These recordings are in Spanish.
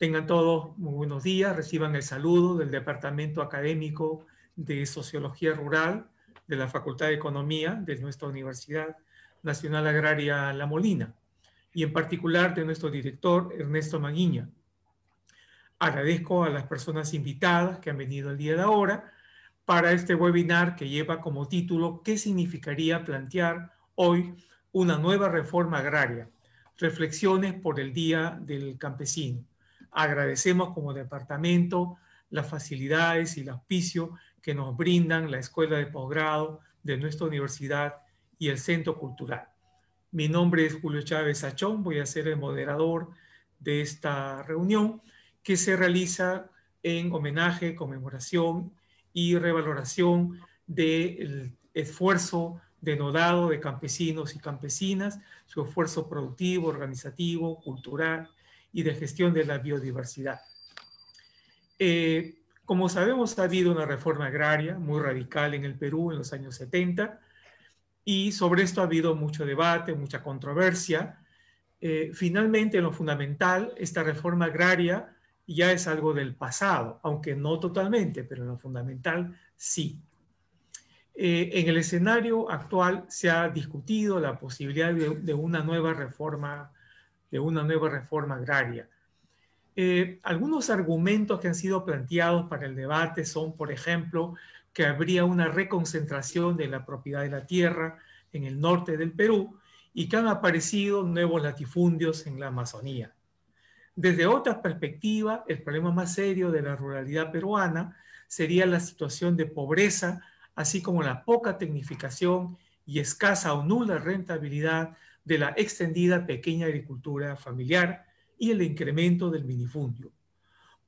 Tengan todos muy buenos días, reciban el saludo del Departamento Académico de Sociología Rural de la Facultad de Economía de nuestra Universidad Nacional Agraria La Molina y en particular de nuestro director Ernesto Maguiña. Agradezco a las personas invitadas que han venido el día de ahora para este webinar que lleva como título ¿Qué significaría plantear hoy una nueva reforma agraria? Reflexiones por el Día del Campesino. Agradecemos como departamento las facilidades y el auspicio que nos brindan la Escuela de Posgrado de nuestra universidad y el Centro Cultural. Mi nombre es Julio Chávez Achón, voy a ser el moderador de esta reunión que se realiza en homenaje, conmemoración y revaloración del esfuerzo denodado de campesinos y campesinas, su esfuerzo productivo, organizativo, cultural y de gestión de la biodiversidad. Como sabemos, ha habido una reforma agraria muy radical en el Perú en los años 70 y sobre esto ha habido mucho debate, mucha controversia. Finalmente, en lo fundamental, esta reforma agraria ya es algo del pasado, aunque no totalmente, pero en lo fundamental sí. En el escenario actual se ha discutido la posibilidad de una nueva reforma agraria. Algunos argumentos que han sido planteados para el debate son, por ejemplo, que habría una reconcentración de la propiedad de la tierra en el norte del Perú y que han aparecido nuevos latifundios en la Amazonía. Desde otra perspectiva, el problema más serio de la ruralidad peruana sería la situación de pobreza, así como la poca tecnificación y escasa o nula rentabilidad de la extendida pequeña agricultura familiar y el incremento del minifundio.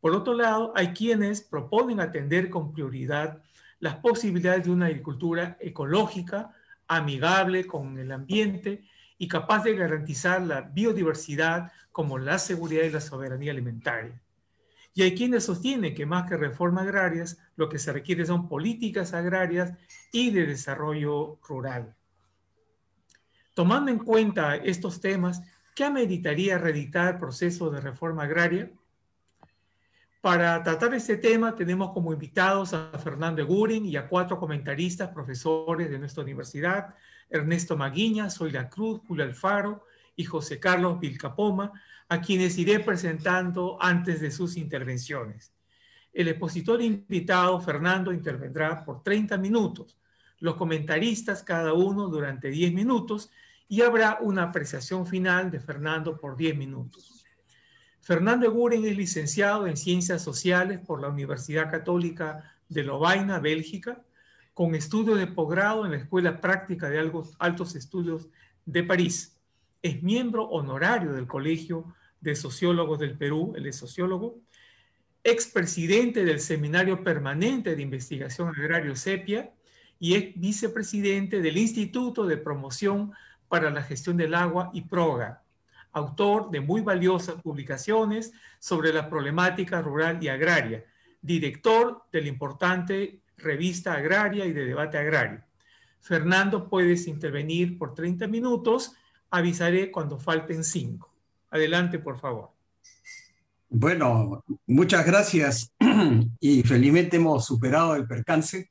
Por otro lado, hay quienes proponen atender con prioridad las posibilidades de una agricultura ecológica, amigable con el ambiente y capaz de garantizar la biodiversidad como la seguridad y la soberanía alimentaria. Y hay quienes sostienen que más que reformas agrarias, lo que se requiere son políticas agrarias y de desarrollo rural. Tomando en cuenta estos temas, ¿qué ameritaría reeditar el proceso de reforma agraria? Para tratar este tema tenemos como invitados a Fernando Eguren y a 4 comentaristas, profesores de nuestra universidad, Ernesto Maguiña, Zoila Cruz, Julio Alfaro y José Carlos Vilcapoma, a quienes iré presentando antes de sus intervenciones. El expositor invitado, Fernando, intervendrá por 30 minutos, los comentaristas cada uno durante 10 minutos y habrá una apreciación final de Fernando por 10 minutos. Fernando Eguren es licenciado en Ciencias Sociales por la Universidad Católica de Lovaina, Bélgica, con estudios de posgrado en la Escuela Práctica de Altos Estudios de París. Es miembro honorario del Colegio de Sociólogos del Perú, él es sociólogo, expresidente del Seminario Permanente de Investigación Agrario CEPIA y es vicepresidente del Instituto de Promoción para la Gestión del Agua y PROGA, autor de muy valiosas publicaciones sobre la problemática rural y agraria, director de la importante revista agraria y de debate agrario. Fernando, puedes intervenir por 30 minutos, avisaré cuando falten 5. Adelante, por favor. Bueno, muchas gracias y felizmente hemos superado el percance.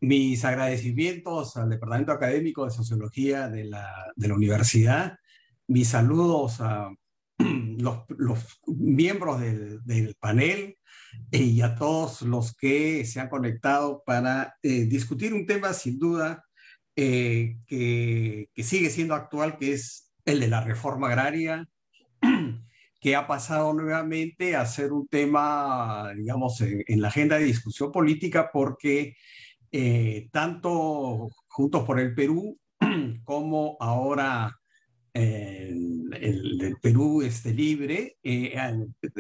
Mis agradecimientos al Departamento Académico de Sociología de la Universidad, mis saludos a los miembros del panel y a todos los que se han conectado para discutir un tema sin duda que sigue siendo actual, que es el de la reforma agraria, que ha pasado nuevamente a ser un tema, digamos, en la agenda de discusión política porque tanto Juntos por el Perú como ahora el Perú Libre,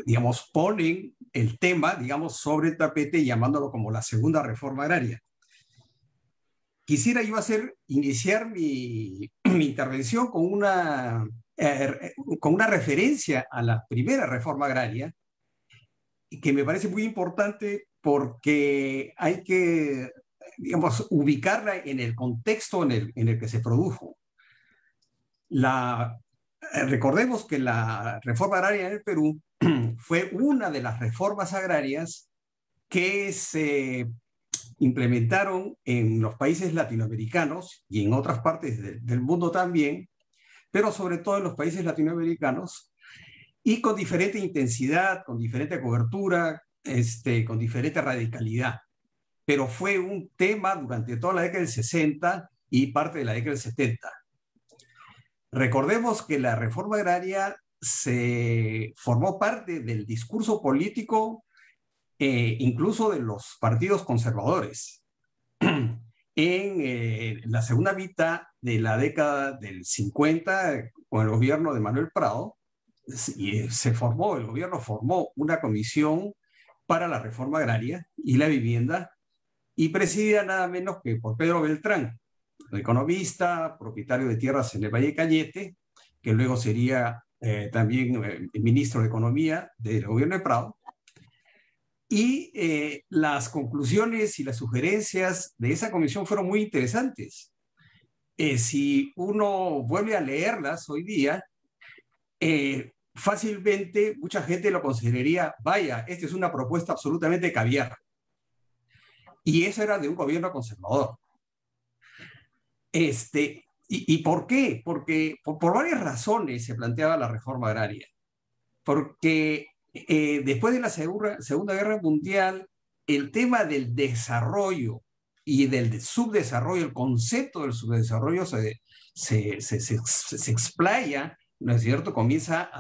digamos, ponen el tema, digamos, sobre el tapete llamándolo como la segunda reforma agraria. Quisiera yo iniciar mi intervención con una referencia a la primera reforma agraria, que me parece muy importante porque hay que, digamos, ubicarla en el contexto en el que se produjo. Recordemos que la reforma agraria en el Perú fue una de las reformas agrarias que se implementaron en los países latinoamericanos y en otras partes del mundo también, pero sobre todo en los países latinoamericanos, y con diferente intensidad, con diferente cobertura, con diferente radicalidad. Pero fue un tema durante toda la década del 60 y parte de la década del 70. Recordemos que la reforma agraria se formó parte del discurso político, incluso de los partidos conservadores. En la segunda mitad de la década del 50, con el gobierno de Manuel Prado, el gobierno formó una comisión para la reforma agraria y la vivienda, y presidida nada menos que por Pedro Beltrán, economista, propietario de tierras en el Valle de Cañete, que luego sería también ministro de Economía del gobierno de Prado. Y las conclusiones y las sugerencias de esa comisión fueron muy interesantes. Si uno vuelve a leerlas hoy día, fácilmente mucha gente lo consideraría, vaya, esta es una propuesta absolutamente caviar. Y eso era de un gobierno conservador. ¿Y por qué? Porque por varias razones se planteaba la reforma agraria. Porque después de la Segunda Guerra Mundial, el tema del desarrollo y del subdesarrollo, el concepto del subdesarrollo se explaya, ¿no es cierto? Comienza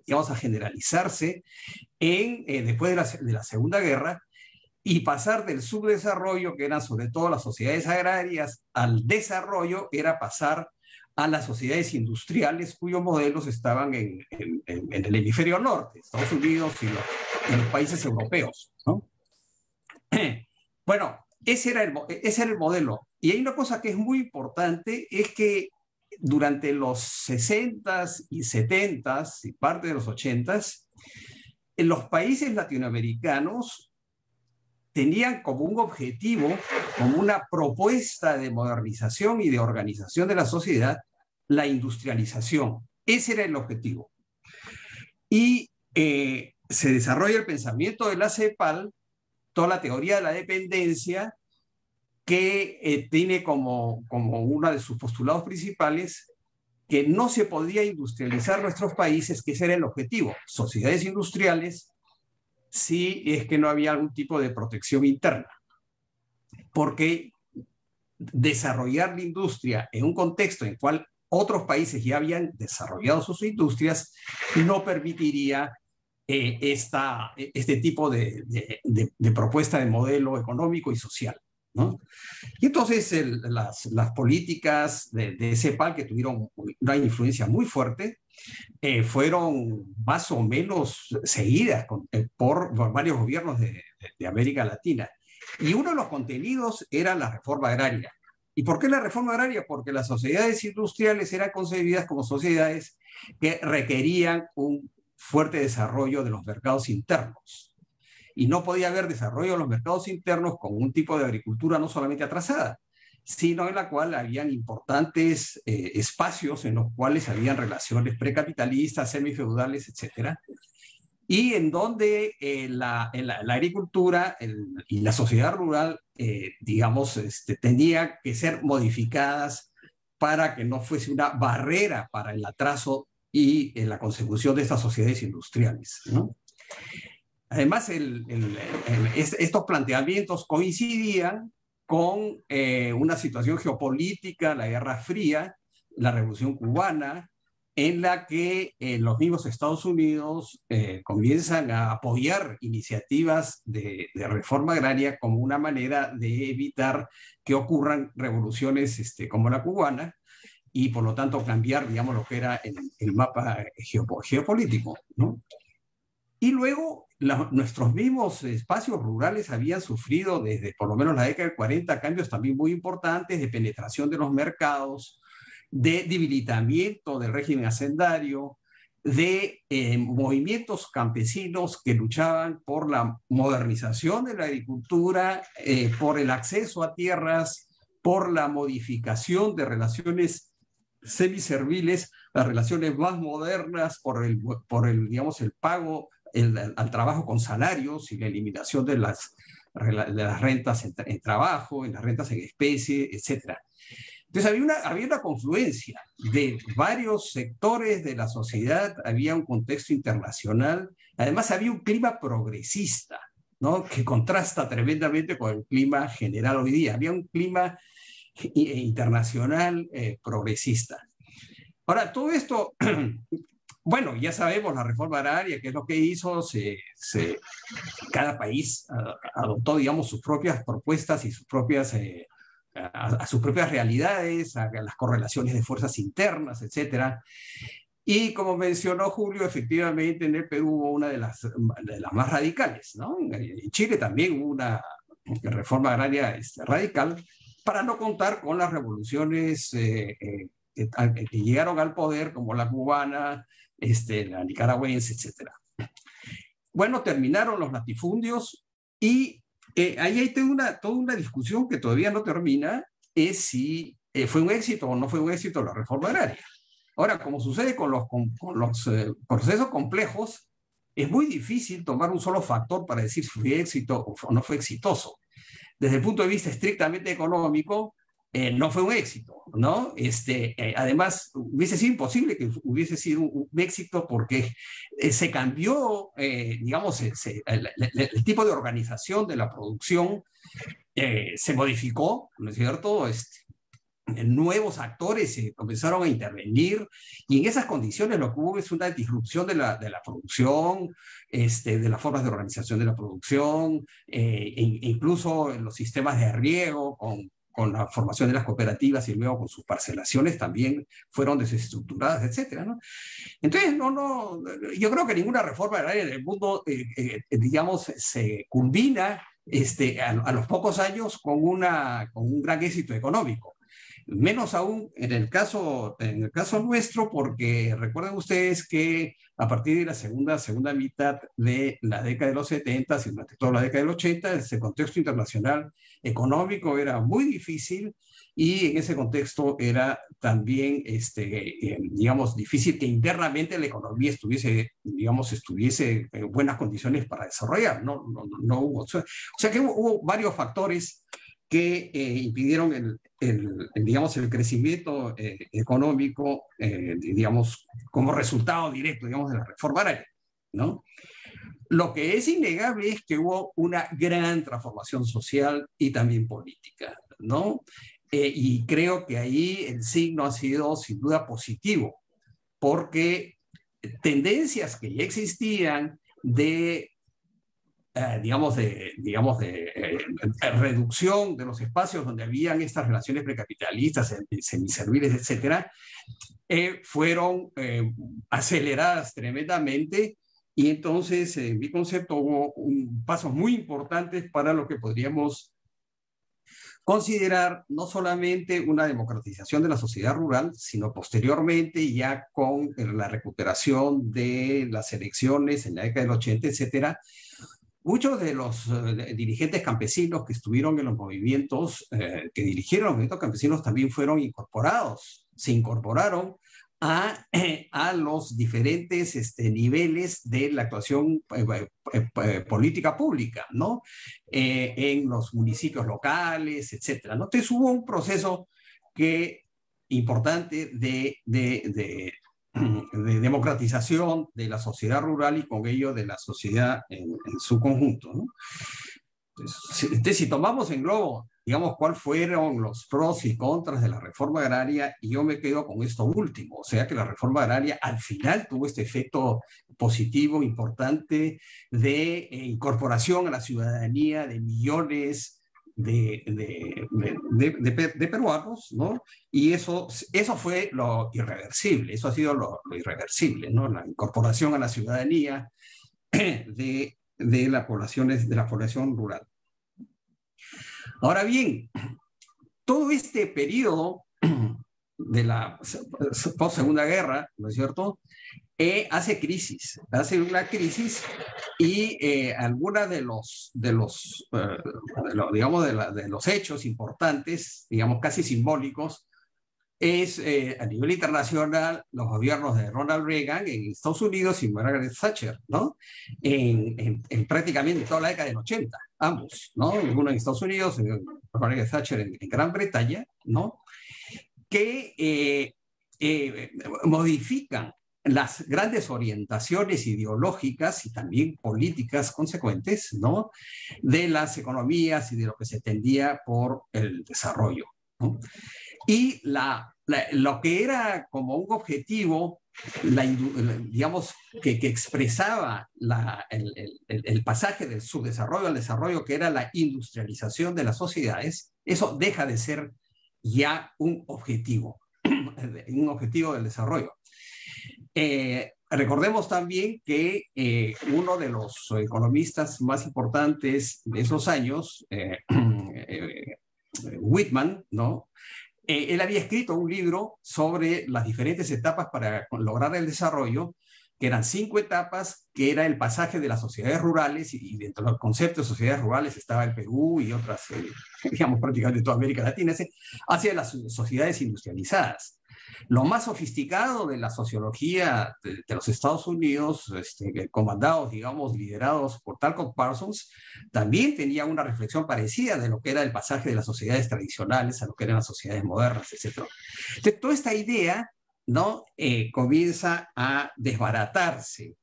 digamos, a generalizarse después de la Segunda Guerra, y pasar del subdesarrollo, que eran sobre todo las sociedades agrarias, al desarrollo era pasar a las sociedades industriales cuyos modelos estaban en el hemisferio norte, Estados Unidos y los países europeos, ¿no? Bueno, ese era el modelo. Y hay una cosa que es muy importante, es que durante los 60s y 70s y parte de los 80s, en los países latinoamericanos tenían como un objetivo, como una propuesta de modernización y de organización de la sociedad, la industrialización. Ese era el objetivo. Y se desarrolla el pensamiento de la CEPAL, toda la teoría de la dependencia, que tiene como uno de sus postulados principales que no se podía industrializar nuestros países, que ese era el objetivo, sociedades industriales, si es que no había algún tipo de protección interna. Porque desarrollar la industria en un contexto en el cual otros países ya habían desarrollado sus industrias no permitiría este tipo de propuesta de modelo económico y social, ¿no? Y entonces las políticas de CEPAL, que tuvieron una influencia muy fuerte, fueron más o menos seguidas por varios gobiernos de América Latina. Y uno de los contenidos era la reforma agraria. ¿Y por qué la reforma agraria? Porque las sociedades industriales eran concebidas como sociedades que requerían un fuerte desarrollo de los mercados internos. Y no podía haber desarrollo de los mercados internos con un tipo de agricultura no solamente atrasada, sino en la cual habían importantes espacios en los cuales habían relaciones precapitalistas, semifeudales, etcétera, y en donde la agricultura y la sociedad rural, digamos, tenía que ser modificadas para que no fuese una barrera para el atraso y la consecución de estas sociedades industriales, ¿no? Además, estos planteamientos coincidían con una situación geopolítica, la Guerra Fría, la Revolución Cubana, en la que los mismos Estados Unidos comienzan a apoyar iniciativas de reforma agraria como una manera de evitar que ocurran revoluciones como la cubana, y por lo tanto cambiar, digamos, lo que era el mapa geopolítico, ¿no? Y luego nuestros mismos espacios rurales habían sufrido desde por lo menos la década del 40 cambios también muy importantes de penetración de los mercados, de debilitamiento del régimen hacendario, de movimientos campesinos que luchaban por la modernización de la agricultura, por el acceso a tierras, por la modificación de relaciones semiserviles, las relaciones más modernas digamos, el pago al trabajo con salarios y la eliminación de las rentas en trabajo, en las rentas en especie, etcétera. Entonces había una confluencia de varios sectores de la sociedad, había un contexto internacional, además había un clima progresista, ¿no? Que contrasta tremendamente con el clima general hoy día. Había un clima internacional progresista. Ahora, todo esto, bueno, ya sabemos la reforma agraria, qué es lo que hizo, cada país adoptó, digamos, sus propias propuestas y sus propias a sus propias realidades, a las correlaciones de fuerzas internas, etcétera. Y como mencionó Julio, efectivamente en el Perú hubo una de las más radicales, ¿no? En Chile también hubo una reforma agraria radical, para no contar con las revoluciones que llegaron al poder, como la cubana, la nicaragüense, etcétera. Bueno, terminaron los latifundios y ahí hay toda una discusión que todavía no termina, es si fue un éxito o no fue un éxito la reforma agraria. Ahora, como sucede con los procesos complejos, es muy difícil tomar un solo factor para decir si fue éxito o no fue exitoso. Desde el punto de vista estrictamente económico, no fue un éxito, ¿no? Además, hubiese sido imposible que hubiese sido un éxito porque se cambió, digamos, el tipo de organización de la producción se modificó, ¿no es cierto? Nuevos actores comenzaron a intervenir y en esas condiciones lo que hubo es una disrupción de la producción, de las formas de organización de la producción, incluso en los sistemas de riego, con la formación de las cooperativas y luego con sus parcelaciones también fueron desestructuradas, etcétera, ¿no? Entonces, yo creo que ninguna reforma agraria en el mundo, digamos, se combina a los pocos años con un gran éxito económico. Menos aún en el caso nuestro, porque recuerden ustedes que a partir de la segunda mitad de la década de los 70 y durante toda la década de los 80, ese contexto internacional económico era muy difícil y en ese contexto era también, digamos, difícil que internamente la economía estuviese en buenas condiciones para desarrollar. No hubo. O sea que hubo varios factores que impidieron digamos, el crecimiento económico, digamos, como resultado directo, digamos, de la reforma agraria, ¿no? Lo que es innegable es que hubo una gran transformación social y también política, ¿no? Y creo que ahí el signo ha sido sin duda positivo, porque tendencias que ya existían de reducción de los espacios donde habían estas relaciones precapitalistas, semiserviles, etcétera, fueron aceleradas tremendamente y entonces, en mi concepto, hubo pasos muy importantes para lo que podríamos considerar no solamente una democratización de la sociedad rural, sino posteriormente ya con la recuperación de las elecciones en la década del 80, etcétera. Muchos de los dirigentes campesinos que estuvieron en los movimientos, que dirigieron los movimientos campesinos, también fueron incorporados, se incorporaron a los diferentes niveles de la actuación política pública, ¿no? En los municipios locales, etcétera, ¿no? Entonces hubo un proceso importante de democratización de la sociedad rural y con ello de la sociedad en su conjunto, ¿no? Entonces, si tomamos en globo, digamos, cuáles fueron los pros y contras de la reforma agraria, y yo me quedo con esto último, o sea que la reforma agraria al final tuvo este efecto positivo, importante, de incorporación a la ciudadanía de millones de peruanos, ¿no? Y eso fue lo irreversible, eso ha sido lo irreversible, ¿no? La incorporación a la ciudadanía de la población rural. Ahora bien, todo este periodo de la post-segunda guerra, ¿no es cierto?, hace una crisis y algunos de los hechos importantes, digamos casi simbólicos, es a nivel internacional los gobiernos de Ronald Reagan en Estados Unidos y Margaret Thatcher, ¿no? En prácticamente toda la década del 80, ambos, ¿no? Uno en Estados Unidos, Margaret Thatcher en Gran Bretaña, ¿no? Que modifican las grandes orientaciones ideológicas y también políticas consecuentes, ¿no? De las economías y de lo que se tendía por el desarrollo, ¿no? Y lo que era como un objetivo, digamos, que expresaba el pasaje del subdesarrollo al desarrollo, que era la industrialización de las sociedades, eso deja de ser ya un objetivo del desarrollo. Recordemos también que uno de los economistas más importantes de esos años, Whitman, ¿no? Él había escrito un libro sobre las diferentes etapas para lograr el desarrollo, que eran 5 etapas, que era el pasaje de las sociedades rurales, y dentro del concepto de sociedades rurales estaba el Perú y otras, digamos, prácticamente toda América Latina, hacia las sociedades industrializadas. Lo más sofisticado de la sociología de los Estados Unidos, comandados, digamos, liderados por Talcott Parsons, también tenía una reflexión parecida de lo que era el pasaje de las sociedades tradicionales a lo que eran las sociedades modernas, etc. Entonces, toda esta idea, ¿no? Comienza a desbaratarse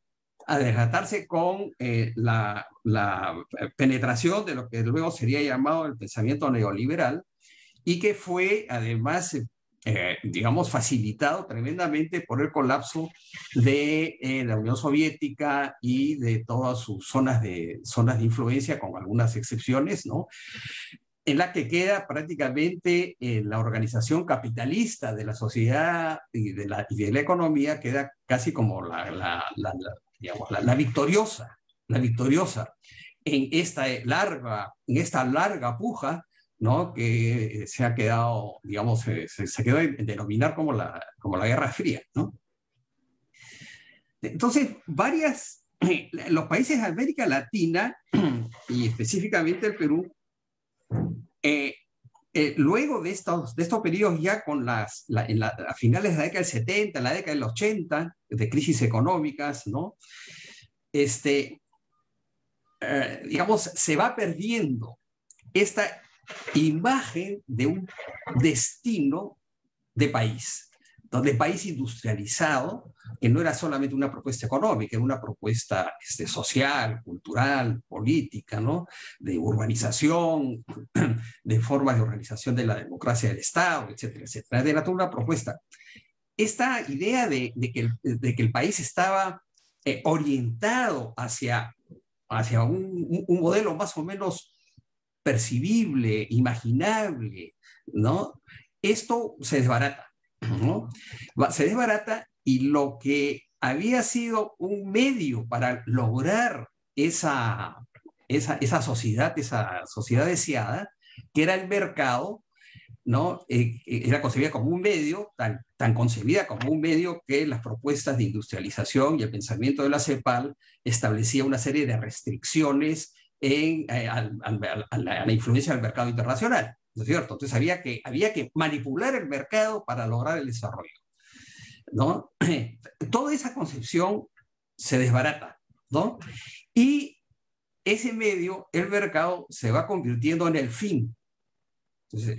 con la penetración de lo que luego sería llamado el pensamiento neoliberal, y que fue además, digamos, facilitado tremendamente por el colapso de la Unión Soviética y de todas sus zonas de influencia, con algunas excepciones, ¿no? En la que queda prácticamente la organización capitalista de la sociedad y de la economía, queda casi como digamos, la victoriosa en esta larga puja, ¿no? Que se ha quedado, digamos, se quedó en denominar como la Guerra Fría, ¿no? Entonces, los países de América Latina, y específicamente el Perú, luego de estos periodos ya a finales de la década del 70, en la década del 80, de crisis económicas, ¿no? Digamos, se va perdiendo esta imagen de un destino de país industrializado, que no era solamente una propuesta económica, era una propuesta social, cultural, política, ¿no? De urbanización, de formas de organización de la democracia del Estado, etcétera, etcétera. Era toda una propuesta. Esta idea de que el país estaba orientado hacia un modelo más o menos percibible, imaginable, ¿no? Esto se desbarata, ¿no? Se desbarata, y lo que había sido un medio para lograr esa sociedad deseada, que era el mercado, ¿no? Era concebida como un medio, tan concebida como un medio, que las propuestas de industrialización y el pensamiento de la CEPAL establecía una serie de restricciones a la influencia del mercado internacional, ¿no es cierto? Entonces había que manipular el mercado para lograr el desarrollo, ¿no? Toda esa concepción se desbarata, ¿no? Y ese medio, el mercado, se va convirtiendo en el fin. Entonces,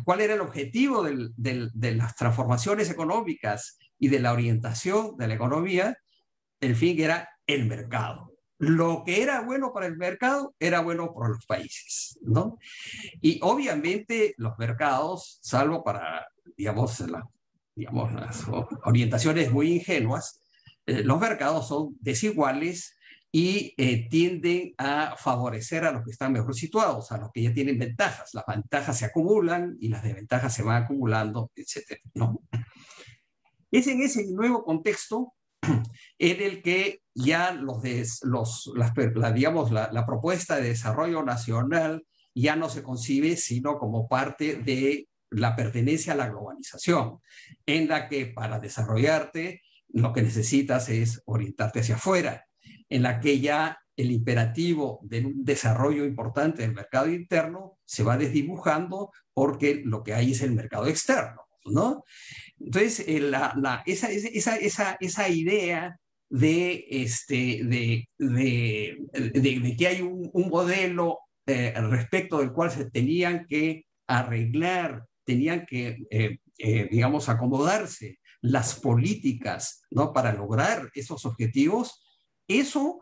¿cuál era el objetivo de las transformaciones económicas y de la orientación de la economía? El fin era el mercado. Lo que era bueno para el mercado era bueno para los países, ¿no? Y obviamente los mercados, salvo para, digamos, las orientaciones muy ingenuas, los mercados son desiguales y tienden a favorecer a los que están mejor situados, a los que ya tienen ventajas. Las ventajas se acumulan y las desventajas se van acumulando, etcétera, ¿no? Es en ese nuevo contexto en el que ya la propuesta de desarrollo nacional ya no se concibe sino como parte de la pertenencia a la globalización, en la que para desarrollarte lo que necesitas es orientarte hacia afuera, en la que ya el imperativo de un desarrollo importante del mercado interno se va desdibujando, porque lo que hay es el mercado externo. ¿no? Entonces, esa idea de que hay un modelo respecto del cual se tenían que arreglar, tenían que, digamos, acomodarse las políticas, ¿no? Para lograr esos objetivos, eso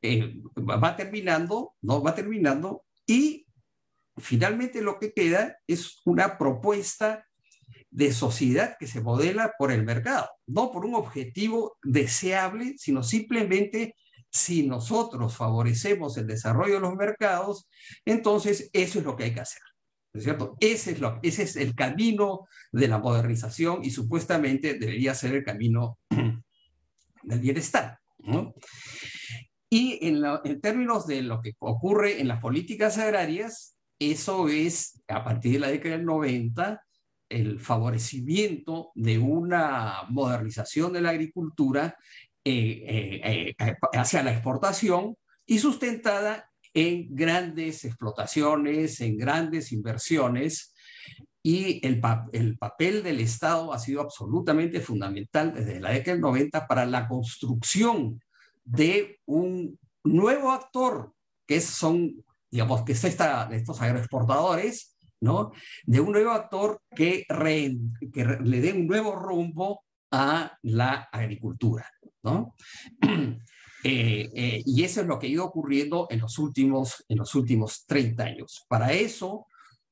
va terminando, ¿no? Va terminando y finalmente lo que queda es una propuesta de sociedad que se modela por el mercado, no por un objetivo deseable, sino simplemente si nosotros favorecemos el desarrollo de los mercados, entonces eso es lo que hay que hacer. ¿No es cierto? Ese es el camino de la modernización y supuestamente debería ser el camino del bienestar, ¿no? Y en términos de lo que ocurre en las políticas agrarias, eso es, a partir de la década del 90, el favorecimiento de una modernización de la agricultura hacia la exportación y sustentada en grandes explotaciones, en grandes inversiones, y el papel del Estado ha sido absolutamente fundamental desde la década del 90 para la construcción de un nuevo actor, digamos, que es estos agroexportadores, ¿no? De un nuevo actor que le dé un nuevo rumbo a la agricultura, ¿no? Y eso es lo que ha ido ocurriendo en los últimos 30 años. Para eso,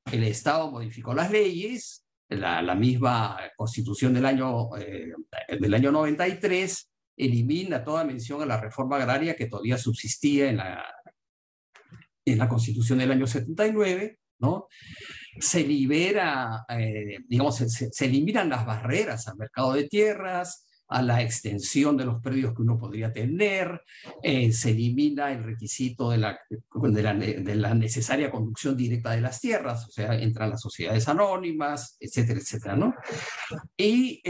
el Estado modificó las leyes, la misma Constitución del año 93 elimina toda mención a la reforma agraria que todavía subsistía en la Constitución del año 79, ¿no? Se libera, digamos, se eliminan las barreras al mercado de tierras, a la extensión de los predios que uno podría tener, se elimina el requisito de la necesaria conducción directa de las tierras, o sea, entran las sociedades anónimas, etcétera, etcétera, ¿no? Y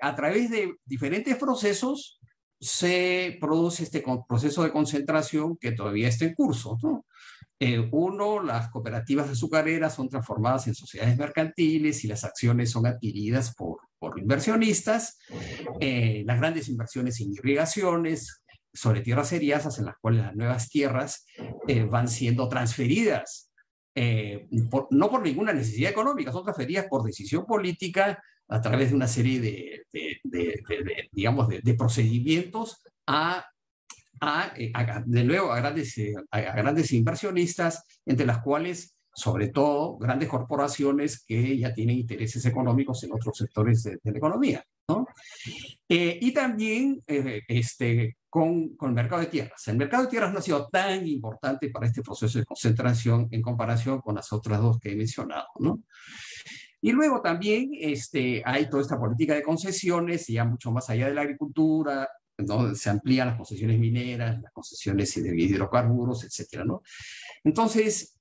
a través de diferentes procesos se produce este proceso de concentración que todavía está en curso, ¿no? Las cooperativas azucareras son transformadas en sociedades mercantiles y las acciones son adquiridas por inversionistas. Las grandes inversiones en irrigaciones sobre tierras seriazas en las cuales las nuevas tierras van siendo transferidas, no por ninguna necesidad económica, son transferidas por decisión política a través de una serie digamos, de procedimientos de nuevo a grandes inversionistas, entre las cuales, sobre todo, grandes corporaciones que ya tienen intereses económicos en otros sectores de la economía, ¿no? Y también con el mercado de tierras. El mercado de tierras no ha sido tan importante para este proceso de concentración en comparación con las otras dos que he mencionado, ¿no? Y luego también hay toda esta política de concesiones, ya mucho más allá de la agricultura, ¿no? Se amplían las concesiones mineras, las concesiones de hidrocarburos, etcétera, ¿no? Entonces,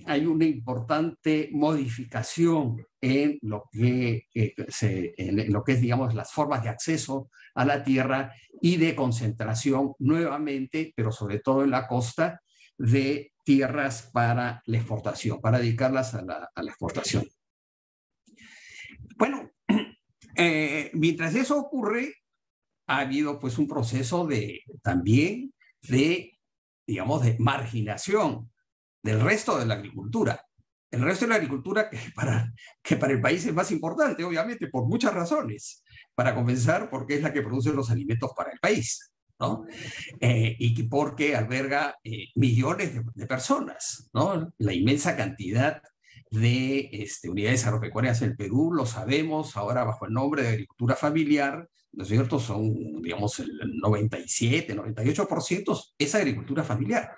hay una importante modificación en lo que es, digamos, las formas de acceso a la tierra y de concentración nuevamente, pero sobre todo en la costa, de tierras para la exportación, para dedicarlas a la exportación. Bueno, mientras eso ocurre, ha habido pues un proceso también de, digamos, de marginación del resto de la agricultura. El resto de la agricultura que para el país es más importante, obviamente, por muchas razones. Para comenzar, porque es la que produce los alimentos para el país, ¿no? Y porque alberga millones de personas, ¿no? La inmensa cantidad de unidades agropecuarias en el Perú, lo sabemos ahora bajo el nombre de agricultura familiar, ¿no es cierto? Son, digamos, el 97, 98% es agricultura familiar.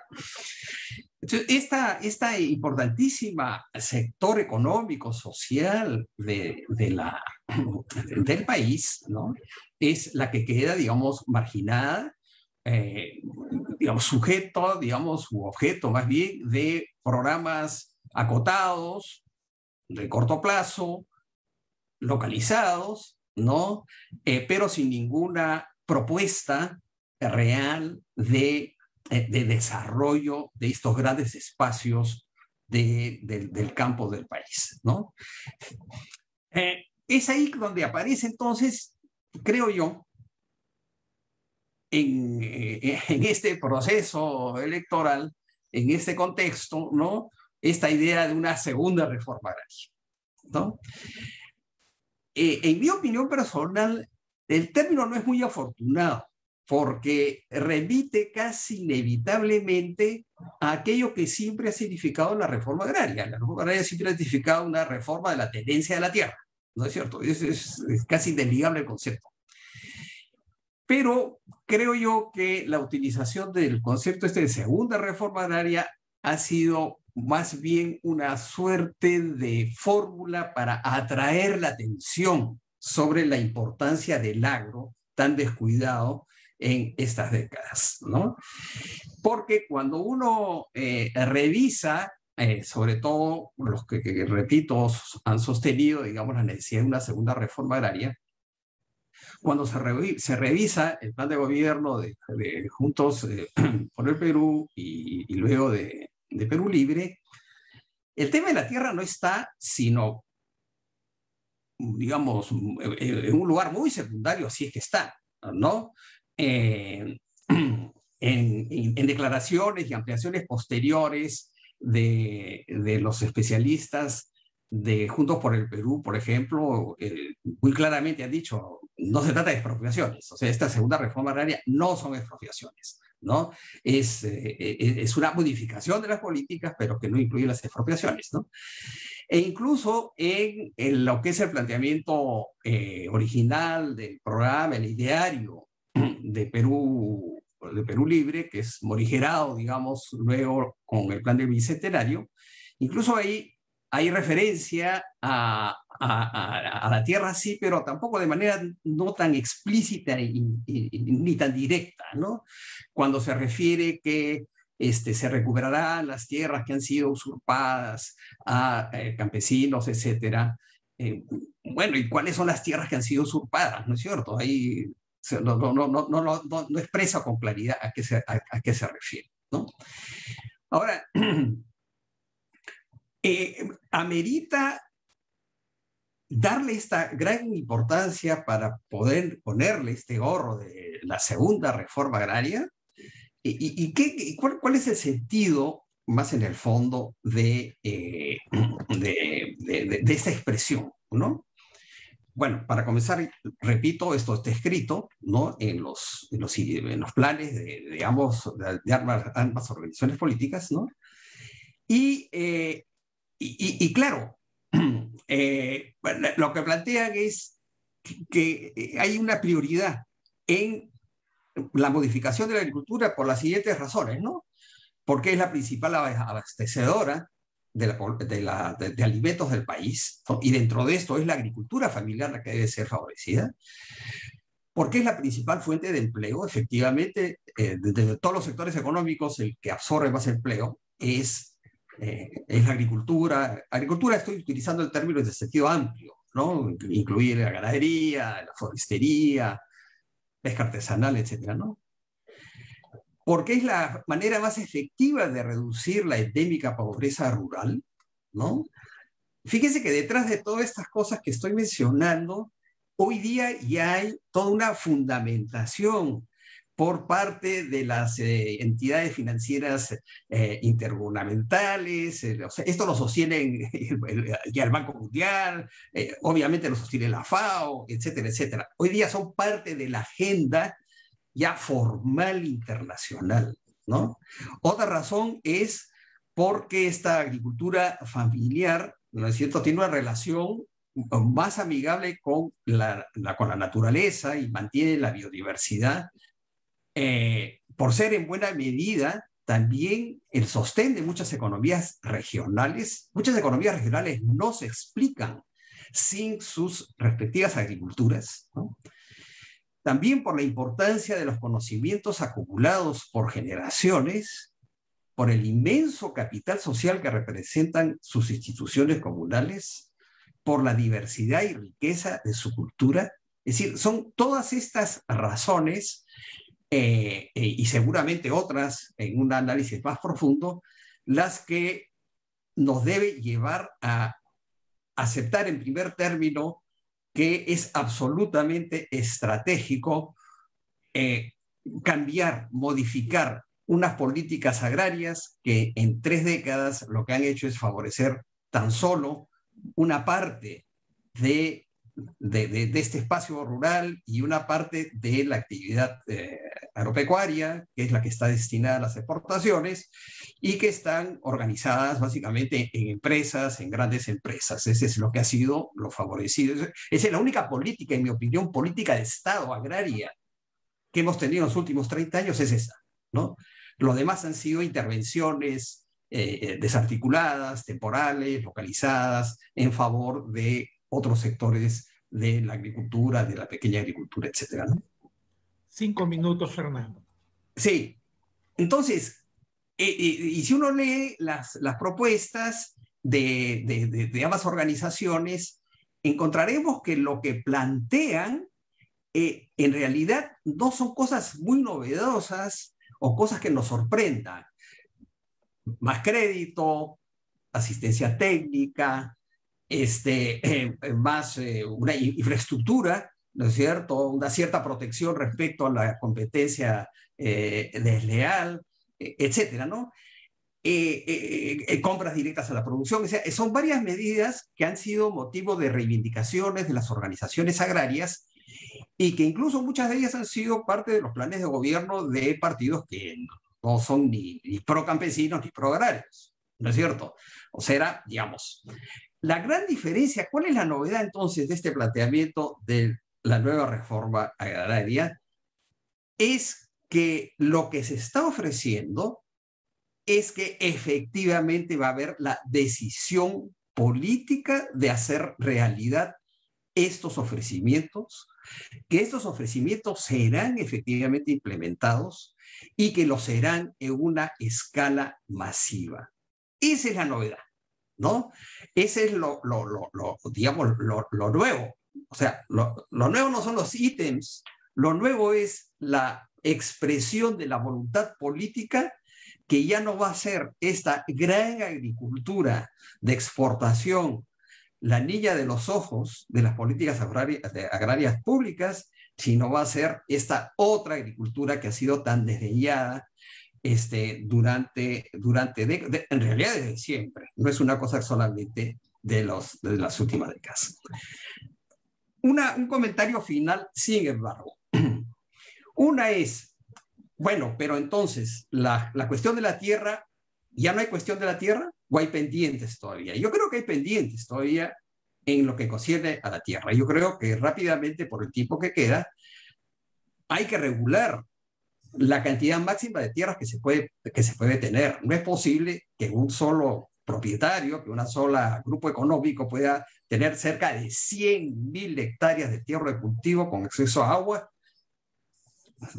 Entonces, esta importantísima sector económico, social del país, ¿no? Es la que queda, digamos, marginada, digamos, sujeto, digamos, u objeto más bien de programas acotados, de corto plazo, localizados, ¿no? Pero sin ninguna propuesta real de desarrollo de estos grandes espacios del campo del país, ¿no? es ahí donde aparece entonces, creo yo, en este proceso electoral, en este contexto, ¿no? Esta idea de una segunda reforma agraria, ¿no? En mi opinión personal, el término no es muy afortunado, porque remite casi inevitablemente a aquello que siempre ha significado la reforma agraria. La reforma agraria siempre ha significado una reforma de la tenencia de la tierra, ¿no es cierto? Es casi indeligable el concepto. Pero creo yo que la utilización del concepto este de segunda reforma agraria ha sido más bien una suerte de fórmula para atraer la atención sobre la importancia del agro tan descuidado en estas décadas, ¿no? Porque cuando uno revisa, sobre todo los que, repito, han sostenido, digamos, la necesidad de una segunda reforma agraria, cuando se revisa el plan de gobierno de Juntos por el Perú y luego de Perú Libre, el tema de la tierra no está, sino, digamos, en un lugar muy secundario, si es que está, ¿no? En declaraciones y ampliaciones posteriores de los especialistas de Juntos por el Perú, por ejemplo, muy claramente han dicho, no se trata de expropiaciones, o sea, esta segunda reforma agraria no son expropiaciones, ¿no? Es una modificación de las políticas, pero que no incluye las expropiaciones, ¿no? E incluso en lo que es el planteamiento original del programa, el ideario de Perú Libre, que es morigerado, digamos, luego con el plan del Bicentenario, incluso ahí hay referencia a la tierra, sí, pero tampoco de manera no tan explícita ni tan directa, ¿no? Cuando se refiere que se recuperarán las tierras que han sido usurpadas a campesinos, etcétera. Bueno, ¿y cuáles son las tierras que han sido usurpadas? ¿No es cierto? Ahí no expresa con claridad a qué se refiere, ¿no? Ahora, amerita darle esta gran importancia para poder ponerle este gorro de la segunda reforma agraria. ¿Cuál es el sentido, más en el fondo, de esta expresión, ¿no? Bueno, para comenzar, repito, esto está escrito, ¿no? en los planes de ambas organizaciones políticas, ¿no? Y claro, lo que plantean es que hay una prioridad en la modificación de la agricultura por las siguientes razones, ¿no? Porque es la principal abastecedora de alimentos del país, ¿no? Y dentro de esto es la agricultura familiar la que debe ser favorecida, porque es la principal fuente de empleo. Efectivamente, de todos los sectores económicos, el que absorbe más empleo es la agricultura. Agricultura, estoy utilizando el término en sentido amplio, ¿no? Incluir la ganadería, la forestería, pesca artesanal, etcétera, ¿no? Porque es la manera más efectiva de reducir la endémica pobreza rural, ¿no? Fíjense que detrás de todas estas cosas que estoy mencionando, hoy día ya hay toda una fundamentación por parte de las entidades financieras intergubernamentales. O sea, esto lo sostiene ya el Banco Mundial, obviamente lo sostiene la FAO, etcétera, etcétera. Hoy día son parte de la agenda ya formal internacional, ¿no? Otra razón es porque esta agricultura familiar, ¿no es cierto?, tiene una relación más amigable con la naturaleza y mantiene la biodiversidad, por ser en buena medida también el sostén de muchas economías regionales. Muchas economías regionales no se explican sin sus respectivas agriculturas, ¿no? También por la importancia de los conocimientos acumulados por generaciones, por el inmenso capital social que representan sus instituciones comunales, por la diversidad y riqueza de su cultura. Es decir, son todas estas razones y seguramente otras en un análisis más profundo, las que nos debe llevar a aceptar en primer término que es absolutamente estratégico cambiar, modificar unas políticas agrarias que en 3 décadas lo que han hecho es favorecer tan solo una parte de este espacio rural y una parte de la actividad agropecuaria, que es la que está destinada a las exportaciones, y que están organizadas básicamente en empresas, en grandes empresas. Ese es lo que ha sido lo favorecido. Esa es la única política, en mi opinión, política de Estado agraria que hemos tenido en los últimos 30 años, es esa, ¿no? Lo demás han sido intervenciones desarticuladas, temporales, localizadas, en favor de otros sectores de la agricultura, de la pequeña agricultura, etcétera, ¿no? 5 minutos, Fernando. Sí, entonces, y si uno lee las propuestas de ambas organizaciones, encontraremos que lo que plantean en realidad no son cosas muy novedosas o cosas que nos sorprendan. Más crédito, asistencia técnica, más una infraestructura, ¿no es cierto? Una cierta protección respecto a la competencia desleal, etcétera, ¿no? Compras directas a la producción. O sea, son varias medidas que han sido motivo de reivindicaciones de las organizaciones agrarias y que incluso muchas de ellas han sido parte de los planes de gobierno de partidos que no son ni pro campesinos ni pro agrarios, ¿no es cierto? O sea, digamos, la gran diferencia, ¿cuál es la novedad entonces de este planteamiento de la nueva reforma agraria? Es que lo que se está ofreciendo es que efectivamente va a haber la decisión política de hacer realidad estos ofrecimientos, que estos ofrecimientos serán efectivamente implementados y que lo serán en una escala masiva. Esa es la novedad, ¿no? Ese es digamos, lo nuevo. O sea, lo nuevo no son los ítems, lo nuevo es la expresión de la voluntad política que ya no va a ser esta gran agricultura de exportación la niña de los ojos de las políticas agrarias públicas, sino va a ser esta otra agricultura que ha sido tan desdeñada en realidad desde siempre. No es una cosa solamente de las últimas décadas. Un comentario final, sin embargo. Una es, bueno, pero entonces, la cuestión de la tierra, ¿ya no hay cuestión de la tierra? ¿O hay pendientes todavía? Yo creo que hay pendientes todavía en lo que concierne a la tierra. Yo creo que rápidamente, por el tiempo que queda, hay que regular la cantidad máxima de tierras que se puede tener. No es posible que un solo propietario, que una sola grupo económico pueda tener cerca de 100.000 hectáreas de tierra de cultivo con acceso a agua.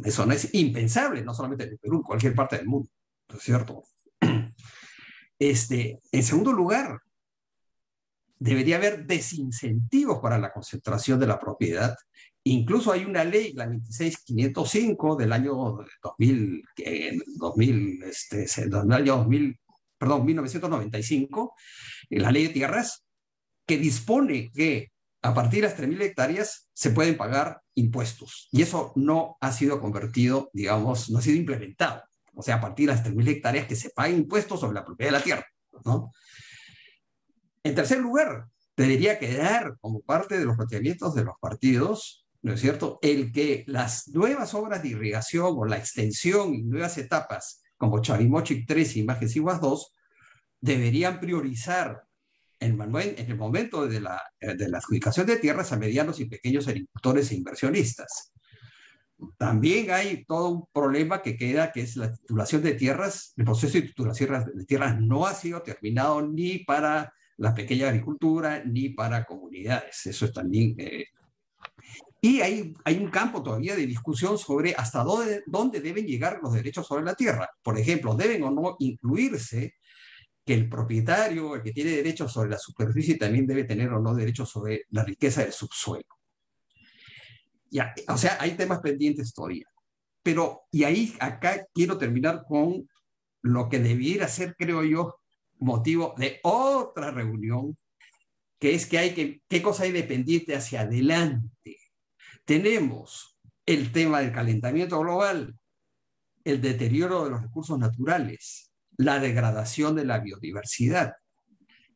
Eso no es impensable, no solamente en el Perú, en cualquier parte del mundo, ¿no es cierto? En segundo lugar, debería haber desincentivos para la concentración de la propiedad. Incluso hay una ley, la 26505 del año 1995, la ley de tierras, que dispone que a partir de las 3.000 hectáreas se pueden pagar impuestos. Y eso no ha sido convertido, digamos, no ha sido implementado. O sea, a partir de las 3.000 hectáreas que se paguen impuestos sobre la propiedad de la tierra, ¿no? En tercer lugar, debería quedar como parte de los planteamientos de los partidos, ¿no es cierto?, el que las nuevas obras de irrigación o la extensión y nuevas etapas, como Chavimochic 3 y Majesiguas 2, deberían priorizar en el momento de la adjudicación de tierras a medianos y pequeños agricultores e inversionistas. También hay todo un problema que queda, que es la titulación de tierras. El proceso de titulación de tierras no ha sido terminado ni para la pequeña agricultura ni para comunidades. Eso es también... y hay un campo todavía de discusión sobre hasta dónde deben llegar los derechos sobre la tierra. Por ejemplo, ¿deben o no incluirse que el propietario, el que tiene derechos sobre la superficie, también debe tener o no derechos sobre la riqueza del subsuelo? Ya, o sea, hay temas pendientes todavía. Pero, y ahí, acá quiero terminar con lo que debiera ser, creo yo, motivo de otra reunión, que es qué cosa hay de pendiente hacia adelante. Tenemos el tema del calentamiento global, el deterioro de los recursos naturales, la degradación de la biodiversidad.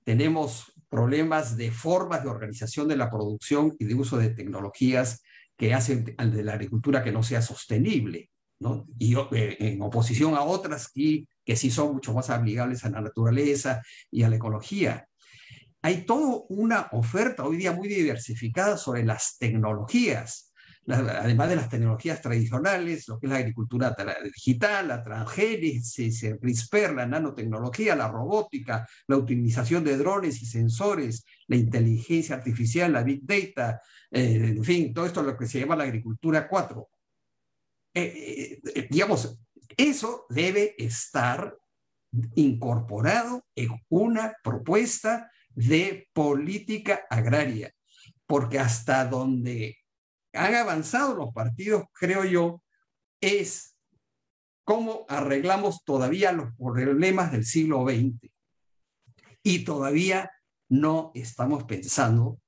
Tenemos problemas de formas de organización de la producción y de uso de tecnologías que hacen de la agricultura que no sea sostenible, ¿no? Y en oposición a otras que sí son mucho más amigables a la naturaleza y a la ecología. Hay toda una oferta hoy día muy diversificada sobre las tecnologías, además de las tecnologías tradicionales, lo que es la agricultura digital, la transgénesis, el CRISPR, la nanotecnología, la robótica, la utilización de drones y sensores, la inteligencia artificial, la big data, en fin, todo esto es lo que se llama la agricultura 4. Digamos, eso debe estar incorporado en una propuesta de política agraria, porque hasta donde han avanzado los partidos, creo yo, es cómo arreglamos todavía los problemas del siglo XX. Y todavía no estamos pensando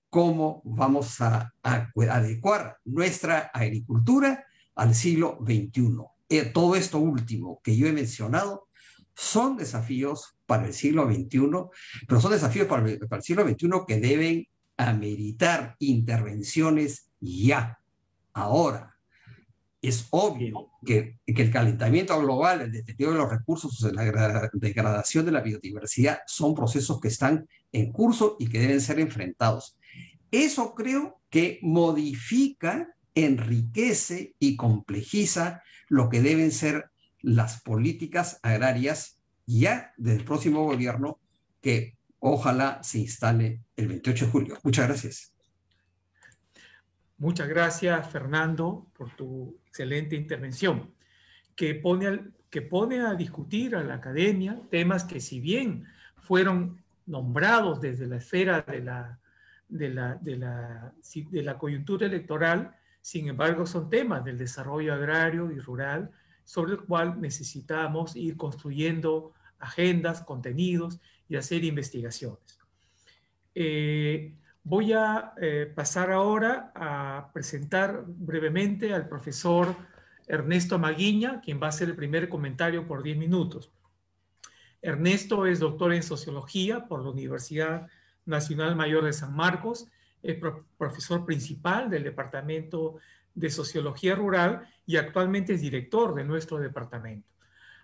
cómo vamos a adecuar nuestra agricultura al siglo XXI. Todo esto último que yo he mencionado son desafíos para el siglo XXI, pero son desafíos para el siglo XXI que deben ameritar intervenciones ya, ahora. Es obvio que el calentamiento global, el deterioro de los recursos, la degradación de la biodiversidad son procesos que están en curso y que deben ser enfrentados. Eso creo que modifica, enriquece y complejiza lo que deben ser las políticas agrarias ya del próximo gobierno que ojalá se instale el 28 de julio. Muchas gracias. Muchas gracias, Fernando, por tu excelente intervención, que pone a discutir a la academia temas que, si bien fueron nombrados desde la esfera de la coyuntura electoral, sin embargo son temas del desarrollo agrario y rural sobre el cual necesitamos ir construyendo agendas, contenidos y hacer investigaciones. Voy a pasar ahora a presentar brevemente al profesor Ernesto Maguiña, quien va a hacer el primer comentario por 10 minutos. Ernesto es doctor en Sociología por la Universidad Nacional Mayor de San Marcos, es profesor principal del Departamento de Sociología Rural y actualmente es director de nuestro departamento.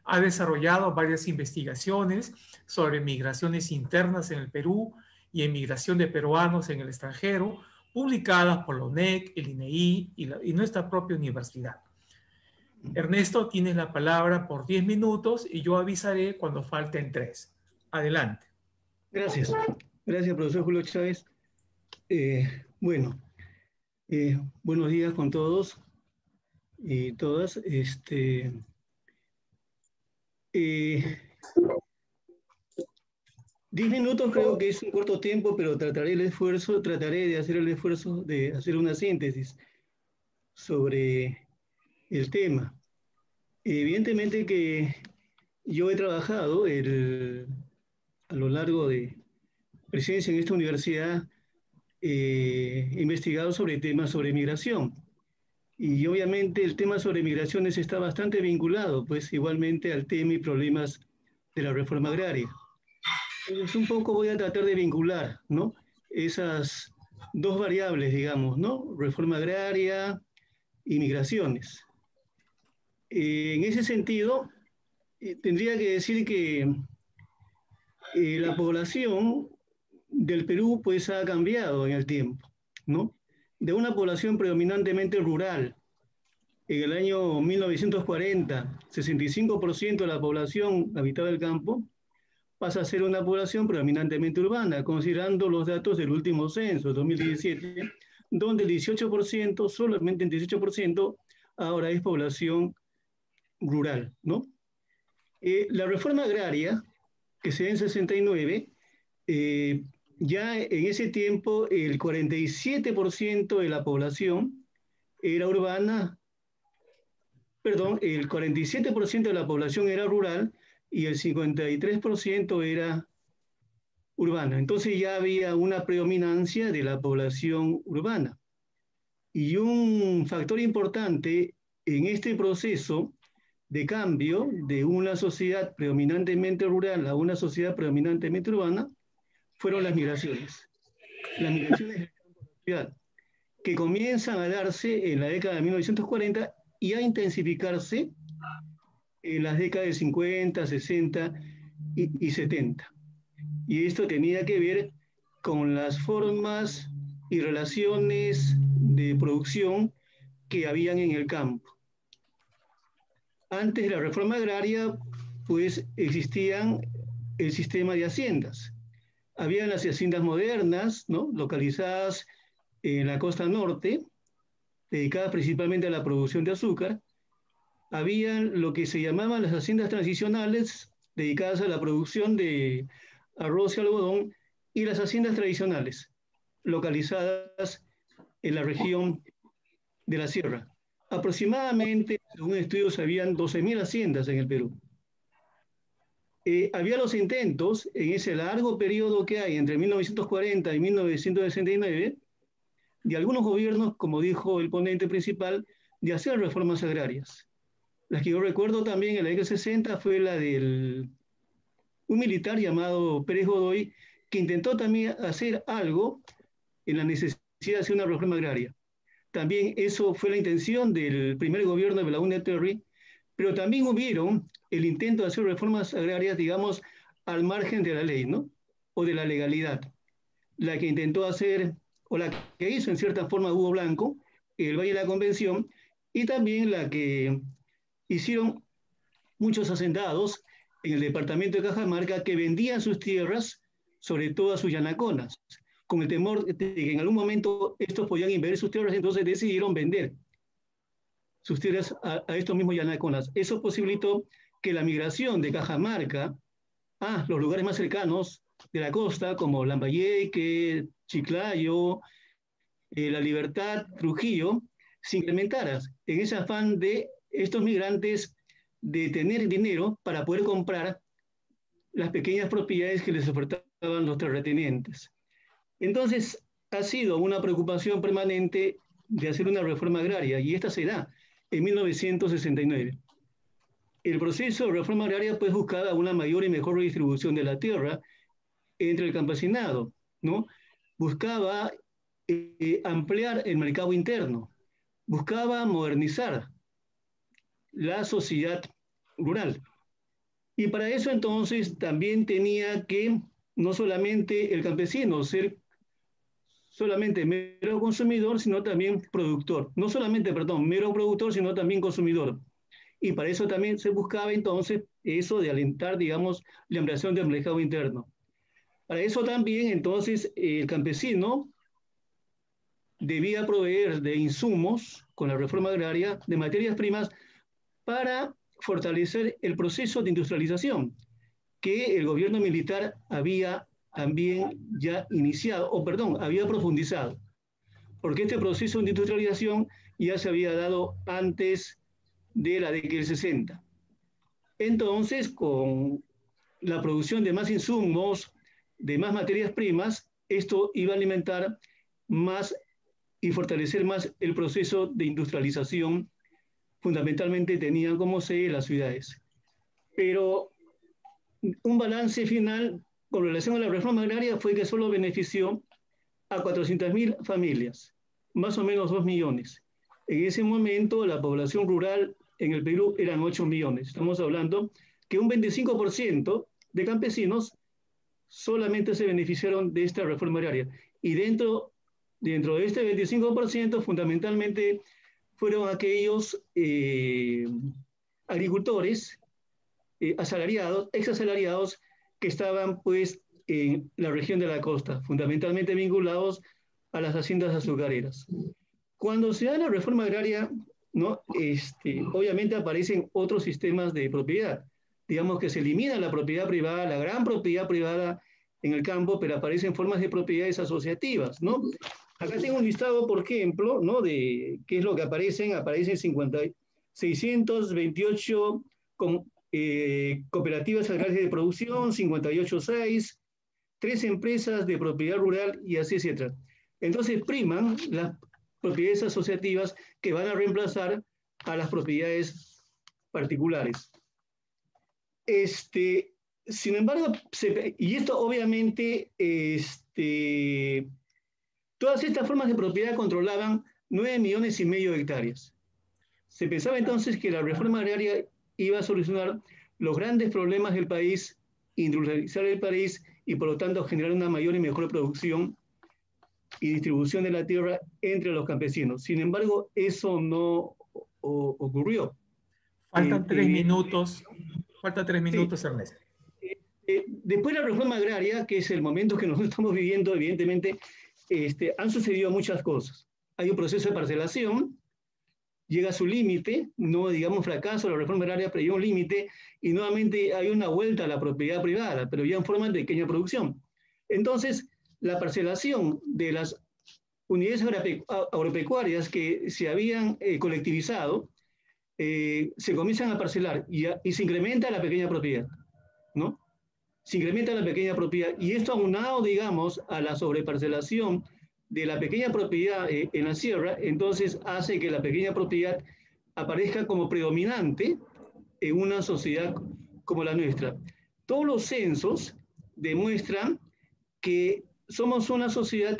Ha desarrollado varias investigaciones sobre migraciones internas en el Perú y emigración de peruanos en el extranjero, publicadas por la UNEC, el INEI y nuestra propia universidad. Ernesto, tienes la palabra por 10 minutos y yo avisaré cuando falten 3. Adelante. Gracias. Gracias, profesor Julio Chávez. Buenos días con todos y todas. 10 minutos creo que es un corto tiempo, pero trataré de hacer el esfuerzo de hacer una síntesis sobre el tema. Evidentemente que yo he trabajado a lo largo de presencia en esta universidad, he investigado sobre temas sobre migración. Y obviamente el tema sobre migraciones está bastante vinculado, pues igualmente al tema y problemas de la reforma agraria. Entonces un poco voy a tratar de vincular, ¿no?, esas dos variables, digamos, ¿no?, reforma agraria y migraciones. En ese sentido, tendría que decir que la población del Perú pues ha cambiado en el tiempo, ¿no? De una población predominantemente rural, en el año 1940, 65% de la población habitaba el campo, pasa a ser una población predominantemente urbana, considerando los datos del último censo, 2017, donde el 18%, solamente el 18%, ahora es población rural, ¿no? La reforma agraria, que se da en 69, ya en ese tiempo el 47% de la población era urbana, perdón, el 47% de la población era rural y el 53% era urbana. Entonces ya había una predominancia de la población urbana. Y un factor importante en este proceso de cambio de una sociedad predominantemente rural a una sociedad predominantemente urbana fueron las migraciones. Las migraciones del campo a la ciudad, que comienzan a darse en la década de 1940 y a intensificarse en las décadas de 50, 60 y 70. Y esto tenía que ver con las formas y relaciones de producción que habían en el campo. Antes de la reforma agraria, pues existían el sistema de haciendas. Habían las haciendas modernas, ¿no?, localizadas en la costa norte, dedicadas principalmente a la producción de azúcar. Habían lo que se llamaban las haciendas transicionales, dedicadas a la producción de arroz y algodón, y las haciendas tradicionales, localizadas en la región de la sierra. Aproximadamente, según estudios, habían 12.000 haciendas en el Perú. Había los intentos, en ese largo periodo que hay entre 1940 y 1969, de algunos gobiernos, como dijo el ponente principal, de hacer reformas agrarias. Las que yo recuerdo también en la década de 60 fue la de un militar llamado Pérez Godoy, que intentó también hacer algo en la necesidad de hacer una reforma agraria. También eso fue la intención del primer gobierno de Belaúnde Terry, pero también hubieron el intento de hacer reformas agrarias, digamos, al margen de la ley, ¿no?, o de la legalidad. La que intentó hacer, o la que hizo en cierta forma Hugo Blanco, el Valle de la Convención, y también la que hicieron muchos hacendados en el departamento de Cajamarca que vendían sus tierras, sobre todo a sus yanaconas, con el temor de que en algún momento estos podían invadir sus tierras, entonces decidieron vender sus tierras a estos mismos yanaconas. Eso posibilitó que la migración de Cajamarca a los lugares más cercanos de la costa, como Lambayeque, Chiclayo, La Libertad, Trujillo, se incrementara en ese afán de estos migrantes de tener dinero para poder comprar las pequeñas propiedades que les ofertaban los terratenientes. Entonces, ha sido una preocupación permanente de hacer una reforma agraria, y esta se da en 1969. El proceso de reforma agraria pues buscaba una mayor y mejor redistribución de la tierra entre el campesinado, ¿no? Buscaba ampliar el mercado interno, buscaba modernizar la sociedad rural. Y para eso entonces también tenía que no solamente el campesino ser solamente mero consumidor, sino también productor. No solamente, perdón, mero productor, sino también consumidor. Y para eso también se buscaba entonces eso de alentar, digamos, la ampliación del mercado interno. Para eso también entonces el campesino debía proveer de insumos con la reforma agraria, de materias primas, para fortalecer el proceso de industrialización que el gobierno militar había también ya iniciado, o perdón, había profundizado, porque este proceso de industrialización ya se había dado antes de la década del 60. Entonces, con la producción de más insumos, de más materias primas, esto iba a alimentar más y fortalecer más el proceso de industrialización, fundamentalmente tenían como sede las ciudades. Pero un balance final con relación a la reforma agraria fue que solo benefició a 400.000 familias, más o menos 2 millones. En ese momento la población rural en el Perú eran 8 millones. Estamos hablando que un 25% de campesinos solamente se beneficiaron de esta reforma agraria. Y dentro de este 25%, fundamentalmente fueron aquellos agricultores asalariados, exasalariados, que estaban pues en la región de la costa, fundamentalmente vinculados a las haciendas azucareras. Cuando se da la reforma agraria, ¿no?, obviamente aparecen otros sistemas de propiedad. Digamos que se elimina la propiedad privada, la gran propiedad privada en el campo, pero aparecen formas de propiedades asociativas, ¿no? Acá tengo un listado, por ejemplo, ¿no?, de qué es lo que aparecen. Aparecen 628 cooperativas agrarias de producción, 58.6, 3 empresas de propiedad rural y así, etc. Entonces priman las propiedades asociativas que van a reemplazar a las propiedades particulares. Sin embargo, y esto obviamente, todas estas formas de propiedad controlaban 9,5 millones de hectáreas. Se pensaba entonces que la reforma agraria iba a solucionar los grandes problemas del país, industrializar el país y por lo tanto generar una mayor y mejor producción y distribución de la tierra entre los campesinos. Sin embargo, eso no ocurrió. Faltan 3 minutos. Faltan 3 minutos, sí. Ernesto. Después de la reforma agraria, que es el momento que nosotros estamos viviendo, evidentemente, han sucedido muchas cosas. Hay un proceso de parcelación, llega a su límite, no digamos fracaso, la reforma agraria, pero llega a un límite, y nuevamente hay una vuelta a la propiedad privada, pero ya en forma de pequeña producción. Entonces, la parcelación de las unidades agropecuarias que se habían colectivizado, se comienzan a parcelar y se incrementa la pequeña propiedad, ¿no? Se incrementa la pequeña propiedad, y esto aunado, digamos, a la sobreparcelación de la pequeña propiedad en la sierra, entonces hace que la pequeña propiedad aparezca como predominante en una sociedad como la nuestra. Todos los censos demuestran que somos una sociedad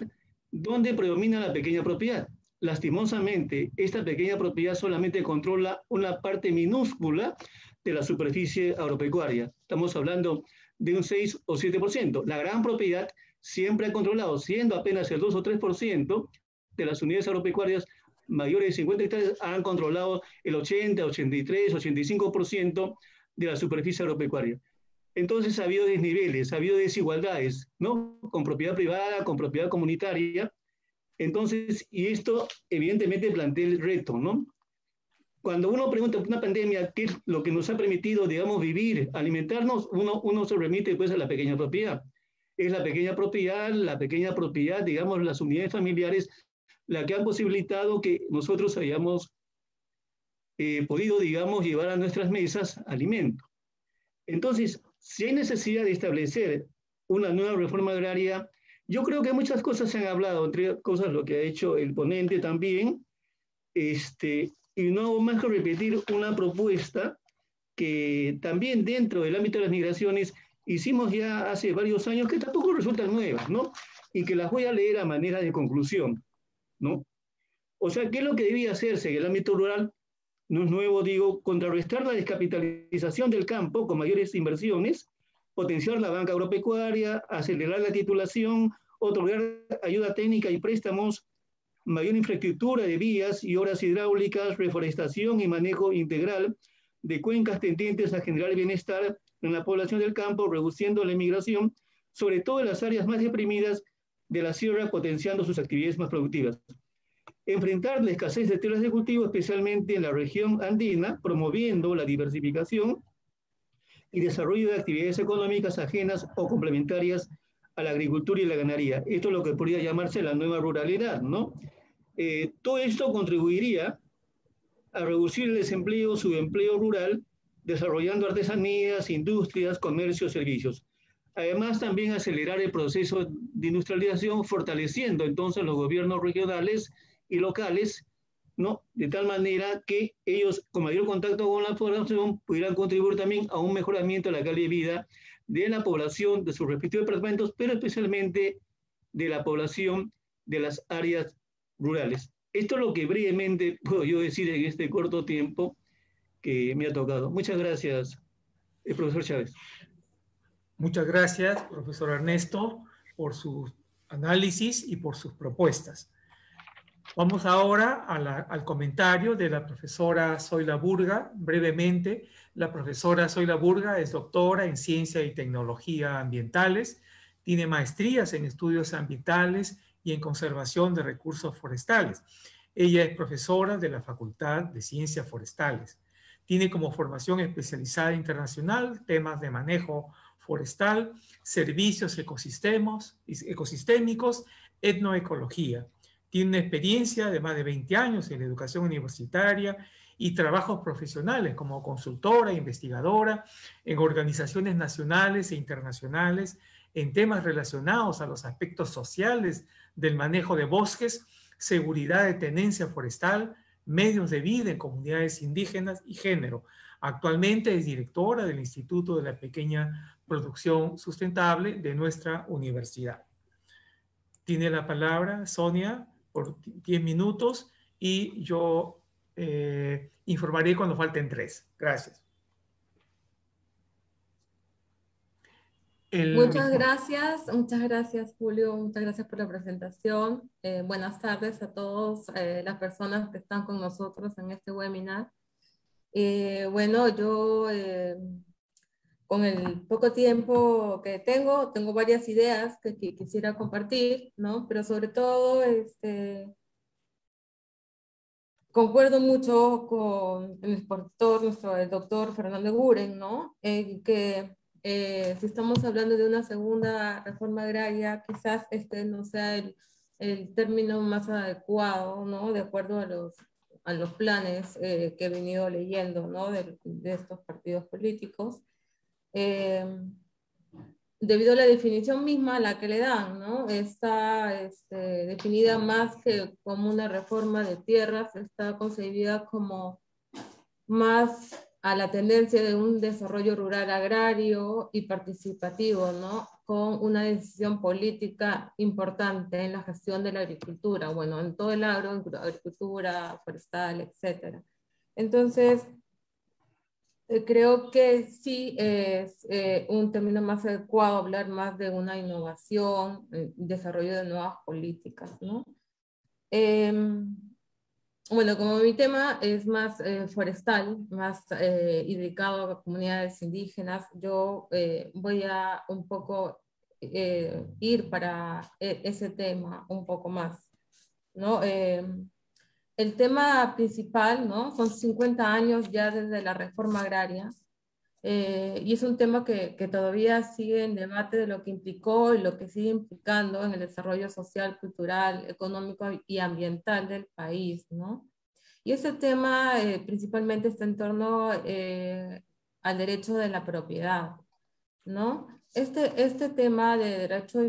donde predomina la pequeña propiedad. Lastimosamente, esta pequeña propiedad solamente controla una parte minúscula de la superficie agropecuaria. Estamos hablando de un 6 o 7%. La gran propiedad siempre ha controlado, siendo apenas el 2 o 3% de las unidades agropecuarias mayores de 50 hectáreas han controlado el 80, 83, 85% de la superficie agropecuaria. Entonces ha habido desniveles, ha habido desigualdades, ¿no? Con propiedad privada, con propiedad comunitaria. Entonces, y esto evidentemente plantea el reto, ¿no? Cuando uno pregunta por una pandemia, ¿qué es lo que nos ha permitido, digamos, vivir, alimentarnos? Uno se remite después a la pequeña propiedad. Es la pequeña propiedad, digamos, las unidades familiares, la que han posibilitado que nosotros hayamos podido, digamos, llevar a nuestras mesas alimento. Entonces, si hay necesidad de establecer una nueva reforma agraria, yo creo que muchas cosas se han hablado, entre cosas lo que ha hecho el ponente también, y no hago más que repetir una propuesta que también dentro del ámbito de las migraciones hicimos ya hace varios años, que tampoco resultan nuevas, ¿no? Y que las voy a leer a manera de conclusión, ¿no? O sea, ¿qué es lo que debía hacerse en el ámbito rural? No es nuevo, digo, contrarrestar la descapitalización del campo con mayores inversiones, potenciar la banca agropecuaria, acelerar la titulación, otorgar ayuda técnica y préstamos, mayor infraestructura de vías y obras hidráulicas, reforestación y manejo integral de cuencas tendientes a generar bienestar en la población del campo, reduciendo la emigración, sobre todo en las áreas más deprimidas de la sierra, potenciando sus actividades más productivas. Enfrentar la escasez de tierras de cultivo, especialmente en la región andina, promoviendo la diversificación y desarrollo de actividades económicas ajenas o complementarias a la agricultura y la ganadería. Esto es lo que podría llamarse la nueva ruralidad, ¿no? Todo esto contribuiría a reducir el desempleo, subempleo rural, desarrollando artesanías, industrias, comercios, servicios. Además, también acelerar el proceso de industrialización, fortaleciendo entonces los gobiernos regionales y locales, ¿no? De tal manera que ellos, con mayor contacto con la población, pudieran contribuir también a un mejoramiento de la calidad de vida de la población de sus respectivos departamentos, pero especialmente de la población de las áreas rurales. Esto es lo que brevemente puedo yo decir en este corto tiempo que me ha tocado. Muchas gracias, profesor Chávez. Muchas gracias, profesor Ernesto, por su análisis y por sus propuestas. Vamos ahora al comentario de la profesora Zoila Burga. Brevemente, la profesora Zoila Burga es doctora en Ciencia y Tecnología Ambientales, tiene maestrías en Estudios Ambientales y en Conservación de Recursos Forestales. Ella es profesora de la Facultad de Ciencias Forestales. Tiene como formación especializada internacional temas de manejo forestal, servicios ecosistémicos, etnoecología. Tiene una experiencia de más de 20 años en la educación universitaria y trabajos profesionales como consultora, investigadora, en organizaciones nacionales e internacionales, en temas relacionados a los aspectos sociales del manejo de bosques, seguridad de tenencia forestal, medios de vida en comunidades indígenas y género. Actualmente es directora del Instituto de la Pequeña Producción Sustentable de nuestra universidad. Tiene la palabra Sonia por 10 minutos y yo informaré cuando falten 3. Gracias. Muchas gracias Julio, muchas gracias por la presentación. Buenas tardes a todas las personas que están con nosotros en este webinar. Bueno, yo con el poco tiempo que tengo varias ideas que quisiera compartir, ¿no? Pero sobre todo, concuerdo mucho con el expositor, el doctor Fernando Eguren, ¿no? Que si estamos hablando de una segunda reforma agraria, quizás este no sea el término más adecuado, ¿no? De acuerdo a los planes que he venido leyendo, ¿no? De estos partidos políticos. Debido a la definición misma a la que le dan, ¿no? Está definida más que como una reforma de tierras, está concebida como más a la tendencia de un desarrollo rural agrario y participativo, ¿no? Con una decisión política importante en la gestión de la agricultura, bueno, en todo el agricultura, forestal, etc. Entonces, creo que sí es un término más adecuado hablar más de una innovación, desarrollo de nuevas políticas, ¿no? Bueno, como mi tema es más forestal, más y dedicado a comunidades indígenas, yo voy a un poco ir para ese tema un poco más, ¿no? El tema principal, ¿no? Son 50 años ya desde la reforma agraria, y es un tema que todavía sigue en debate de lo que implicó y lo que sigue implicando en el desarrollo social, cultural, económico y ambiental del país, ¿no? Y ese tema principalmente está en torno al derecho de la propiedad, ¿no? Este tema de derecho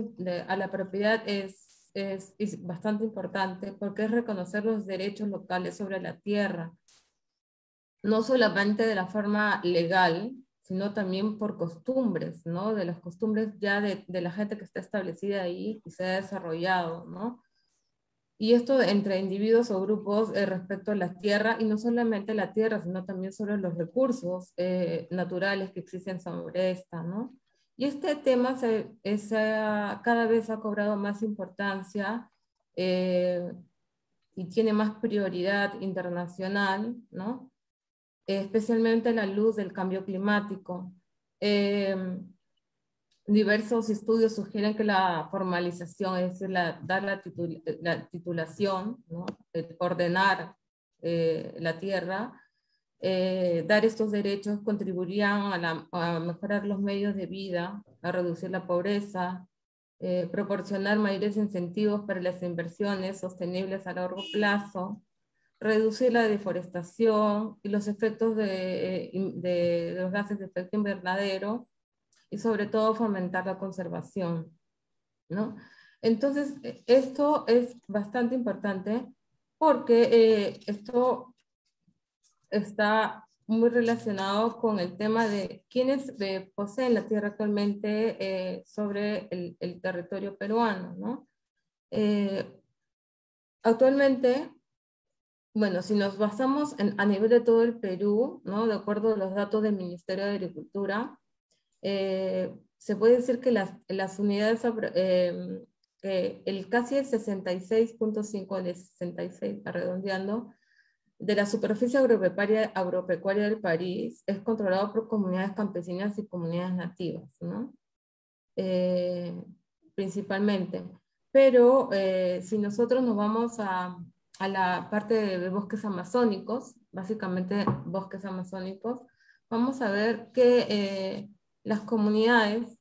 a la propiedad es bastante importante porque es reconocer los derechos locales sobre la tierra, no solamente de la forma legal, sino también por costumbres, ¿no? De las costumbres ya de la gente que está establecida ahí y se ha desarrollado, ¿no? Y esto entre individuos o grupos respecto a la tierra, y no solamente la tierra, sino también sobre los recursos naturales que existen sobre esta, ¿no? Y este tema cada vez ha cobrado más importancia y tiene más prioridad internacional, ¿no? Especialmente a la luz del cambio climático. Diversos estudios sugieren que la formalización, es decir, dar la titulación, ¿no? Ordenar la tierra, dar estos derechos contribuirían a mejorar los medios de vida, a reducir la pobreza, proporcionar mayores incentivos para las inversiones sostenibles a largo plazo, reducir la deforestación y los efectos de los gases de efecto invernadero, y sobre todo fomentar la conservación, ¿no? Entonces, esto es bastante importante porque esto está muy relacionado con el tema de quiénes poseen la tierra actualmente sobre el territorio peruano, ¿no? Actualmente, bueno, si nos basamos a nivel de todo el Perú, ¿no? De acuerdo a los datos del Ministerio de Agricultura, se puede decir que las unidades, casi el 66.5 de 66, redondeando, de la superficie agropecuaria del país es controlado por comunidades campesinas y comunidades nativas, ¿no? Principalmente. Pero si nosotros nos vamos a la parte de bosques amazónicos, básicamente bosques amazónicos, vamos a ver que las comunidades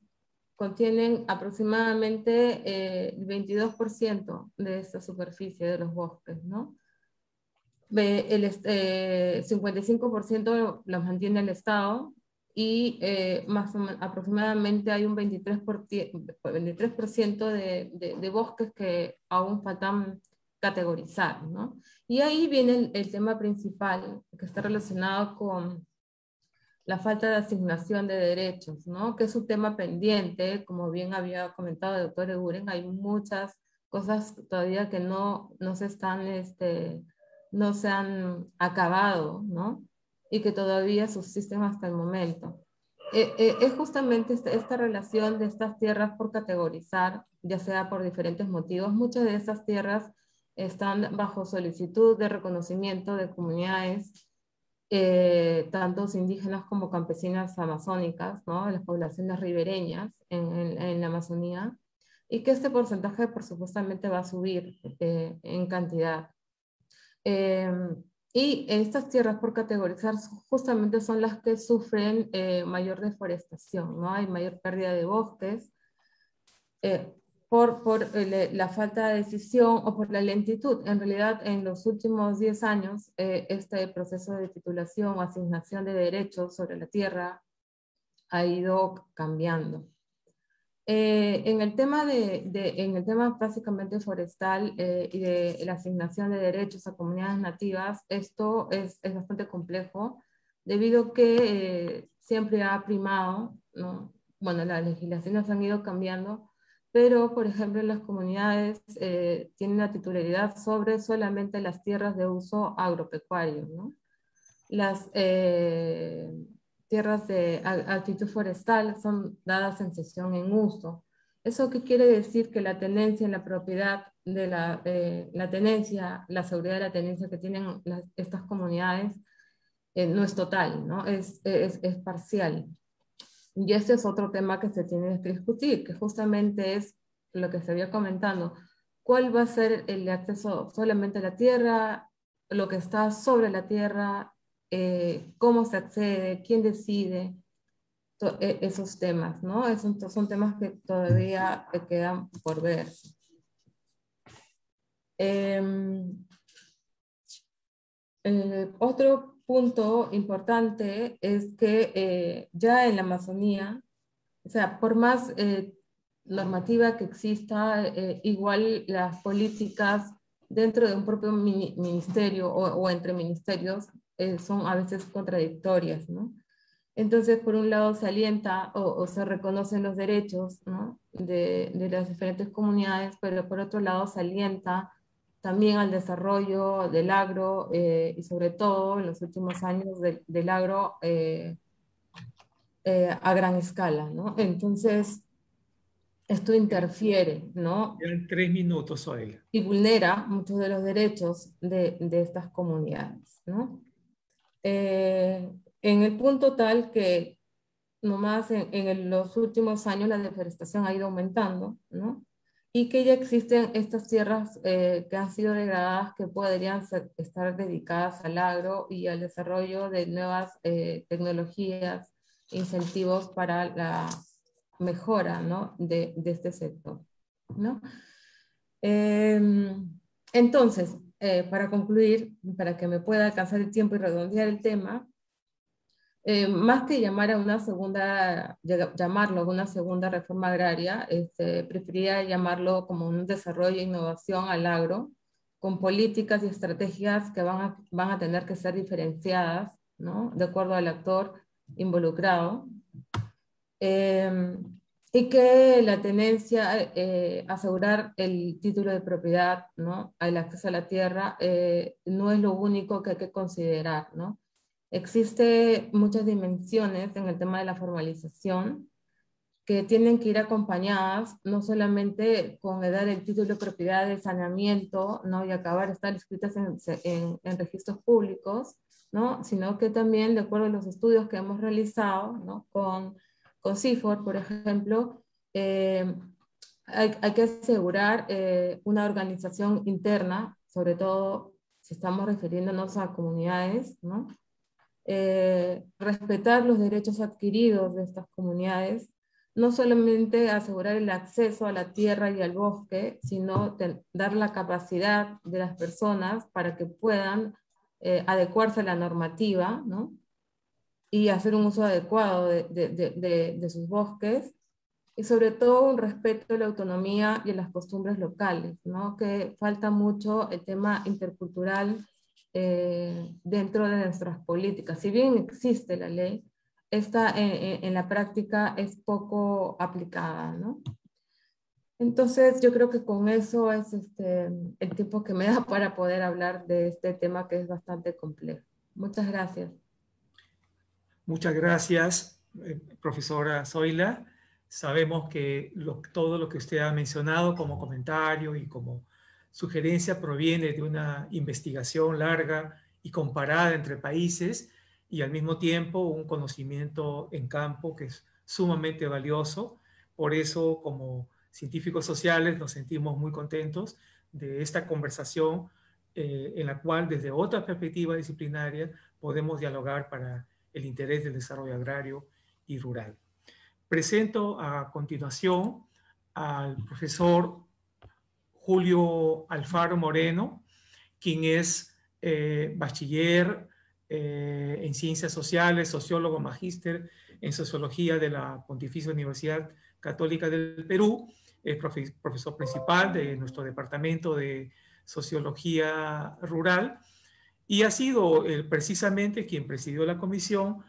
contienen aproximadamente el 22% de esta superficie de los bosques, ¿no? El 55% los mantiene el Estado y aproximadamente hay un 23% de bosques que aún faltan categorizar, ¿no? Y ahí viene el tema principal que está relacionado con la falta de asignación de derechos, ¿no? Que es un tema pendiente, como bien había comentado el doctor Eguren, hay muchas cosas todavía que no se están, no se han acabado, ¿no? Y que todavía subsisten hasta el momento. Es justamente esta relación de estas tierras por categorizar, ya sea por diferentes motivos. Muchas de estas tierras están bajo solicitud de reconocimiento de comunidades, tanto indígenas como campesinas amazónicas, ¿no? Las poblaciones ribereñas en la Amazonía, y que este porcentaje, por supuestamente, va a subir en cantidad. Y estas tierras por categorizar justamente son las que sufren mayor deforestación, ¿no? Hay mayor pérdida de bosques por la falta de decisión o por la lentitud. En realidad, en los últimos 10 años, este proceso de titulación o asignación de derechos sobre la tierra ha ido cambiando. En el tema en el tema básicamente forestal y de la asignación de derechos a comunidades nativas, esto es bastante complejo, debido a que siempre ha primado, ¿no? Bueno, las legislaciones han ido cambiando, pero por ejemplo las comunidades tienen la titularidad sobre solamente las tierras de uso agropecuario, ¿no? Las tierras de actitud forestal son dadas en cesión en uso. ¿Eso qué quiere decir? Que la tenencia en la propiedad de la tenencia, la seguridad de la tenencia que tienen estas comunidades no es total, ¿no? Es parcial. Y ese es otro tema que se tiene que discutir, que justamente es lo que se había comentando. ¿Cuál va a ser el acceso solamente a la tierra, lo que está sobre la tierra, cómo se accede, quién decide? Esos temas, ¿no? Son temas que todavía quedan por ver. Otro punto importante es que ya en la Amazonía, o sea, por más normativa que exista, igual las políticas dentro de un propio ministerio o entre ministerios son a veces contradictorias, ¿no? Entonces, por un lado se alienta o se reconocen los derechos, ¿no? de las diferentes comunidades, pero por otro lado se alienta también al desarrollo del agro y sobre todo en los últimos años del agro a gran escala, ¿no? Entonces, esto interfiere, ¿no? Quedan 3 minutos, Zoila. Y vulnera muchos de los derechos de estas comunidades, ¿no? En el punto tal que nomás en los últimos años la deforestación ha ido aumentando, ¿no? Y que ya existen estas tierras que han sido degradadas que podrían estar dedicadas al agro y al desarrollo de nuevas tecnologías, incentivos para la mejora, ¿no? de este sector, ¿no? Entonces, para concluir, para que me pueda alcanzar el tiempo y redondear el tema, más que llamarlo una segunda reforma agraria, preferiría llamarlo como un desarrollo e innovación al agro, con políticas y estrategias que van a tener que ser diferenciadas, ¿no? De acuerdo al actor involucrado. Y que la tenencia, asegurar el título de propiedad, ¿no? El acceso a la tierra, no es lo único que hay que considerar, ¿no? Existe muchas dimensiones en el tema de la formalización que tienen que ir acompañadas no solamente con dar el título de propiedad de saneamiento, ¿no? Y acabar de estar escritas en registros públicos, ¿no? Sino que también, de acuerdo a los estudios que hemos realizado, ¿no? Con CIFOR, por ejemplo, hay que asegurar una organización interna, sobre todo si estamos refiriéndonos a comunidades, ¿no? Respetar los derechos adquiridos de estas comunidades, no solamente asegurar el acceso a la tierra y al bosque, sino dar la capacidad de las personas para que puedan adecuarse a la normativa, ¿no? Y hacer un uso adecuado de sus bosques, y sobre todo un respeto a la autonomía y a las costumbres locales, ¿no? Que falta mucho el tema intercultural dentro de nuestras políticas. Si bien existe la ley, esta en la práctica es poco aplicada, ¿no? Entonces yo creo que con eso es el tiempo que me da para poder hablar de este tema que es bastante complejo. Muchas gracias. Muchas gracias, profesora Zoila. Sabemos que todo lo que usted ha mencionado como comentario y como sugerencia proviene de una investigación larga y comparada entre países y al mismo tiempo un conocimiento en campo que es sumamente valioso. Por eso, como científicos sociales, nos sentimos muy contentos de esta conversación en la cual desde otra perspectiva disciplinaria podemos dialogar para el interés del desarrollo agrario y rural. Presento a continuación al profesor Julio Alfaro Moreno, quien es bachiller en Ciencias Sociales, sociólogo magíster en Sociología de la Pontificia Universidad Católica del Perú, es profesor principal de nuestro Departamento de Sociología Rural y ha sido precisamente quien presidió la comisión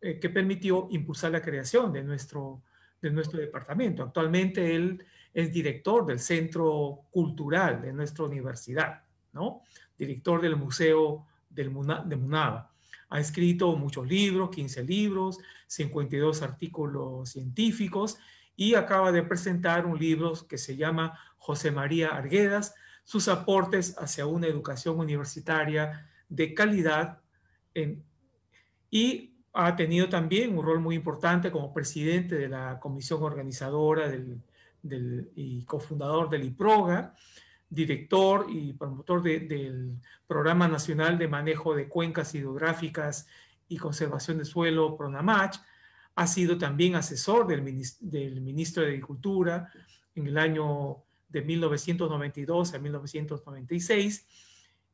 que permitió impulsar la creación de nuestro departamento. Actualmente él es director del Centro Cultural de nuestra universidad, ¿no? Director del Museo de Munaba. Ha escrito muchos libros, 15 libros, 52 artículos científicos y acaba de presentar un libro que se llama José María Arguedas, sus aportes hacia una educación universitaria de calidad y ha tenido también un rol muy importante como presidente de la comisión organizadora y cofundador del IPROGA, director y promotor del Programa Nacional de Manejo de Cuencas Hidrográficas y Conservación de Suelo, PRONAMACH. Ha sido también asesor del ministro de Agricultura en el año de 1992 a 1996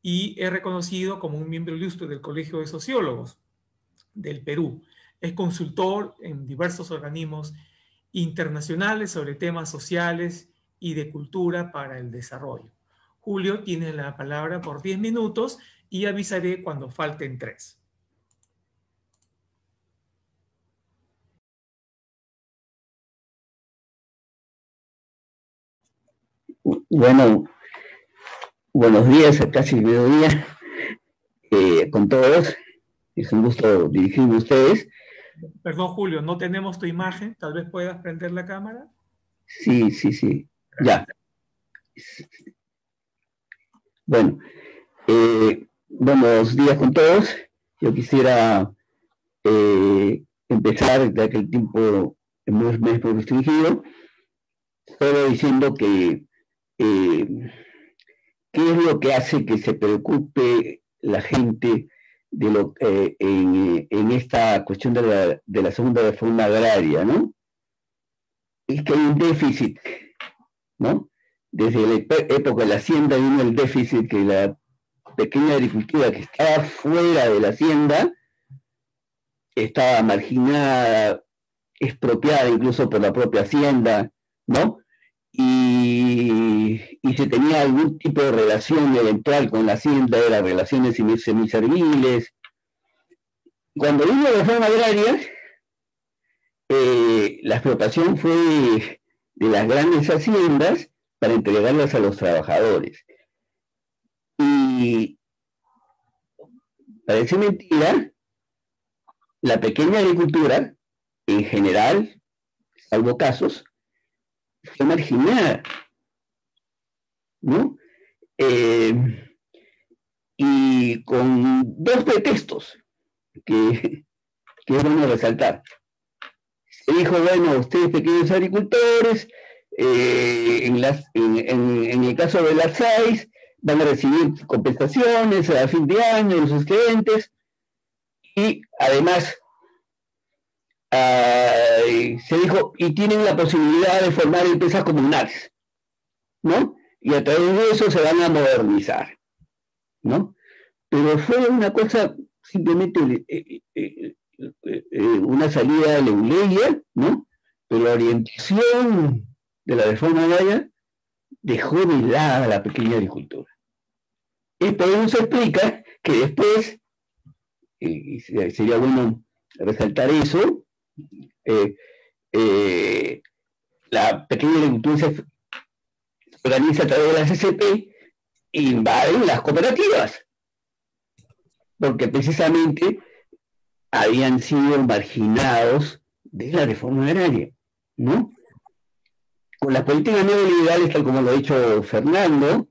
y es reconocido como un miembro ilustre del Colegio de Sociólogos del Perú. Es consultor en diversos organismos internacionales sobre temas sociales y de cultura para el desarrollo. Julio, tienes la palabra por 10 minutos y avisaré cuando falten 3. Bueno, buenos días, a casi mediodía, con todos. Es un gusto dirigirme a ustedes. Perdón, Julio, no tenemos tu imagen. Tal vez puedas prender la cámara. Sí, sí, sí. Ya. Bueno, buenos días con todos. Yo quisiera empezar, ya que el tiempo es muy restringido, solo diciendo que qué es lo que hace que se preocupe la gente de en esta cuestión de la segunda reforma agraria, ¿no? Es que hay un déficit, ¿no? Desde la época de la hacienda vino el déficit que la pequeña agricultura que estaba fuera de la hacienda estaba marginada, expropiada incluso por la propia hacienda, ¿no? Y se tenía algún tipo de relación eventual con la hacienda, de las relaciones semiserviles. Cuando vino la reforma agraria, la explotación fue de las grandes haciendas para entregarlas a los trabajadores. Y parece mentira, la pequeña agricultura, en general, salvo casos, fue marginada, ¿no? Y con dos pretextos que es bueno resaltar. Se dijo, bueno, ustedes pequeños agricultores, en el caso de las SAIS, van a recibir compensaciones a fin de año, los excedentes, y además se dijo, y tienen la posibilidad de formar empresas comunales, ¿no? Y a través de eso se van a modernizar, ¿no? pero fue una cosa simplemente una salida de Leuleya, ¿no? Pero la orientación de la reforma agraria dejó de lado a la pequeña agricultura. Y por eso se explica que después, y sería bueno resaltar eso, la pequeña agricultura se organiza a través de las SCP e invaden las cooperativas, porque precisamente habían sido marginados de la reforma agraria, ¿no? Con las políticas neoliberales, tal como lo ha dicho Fernando,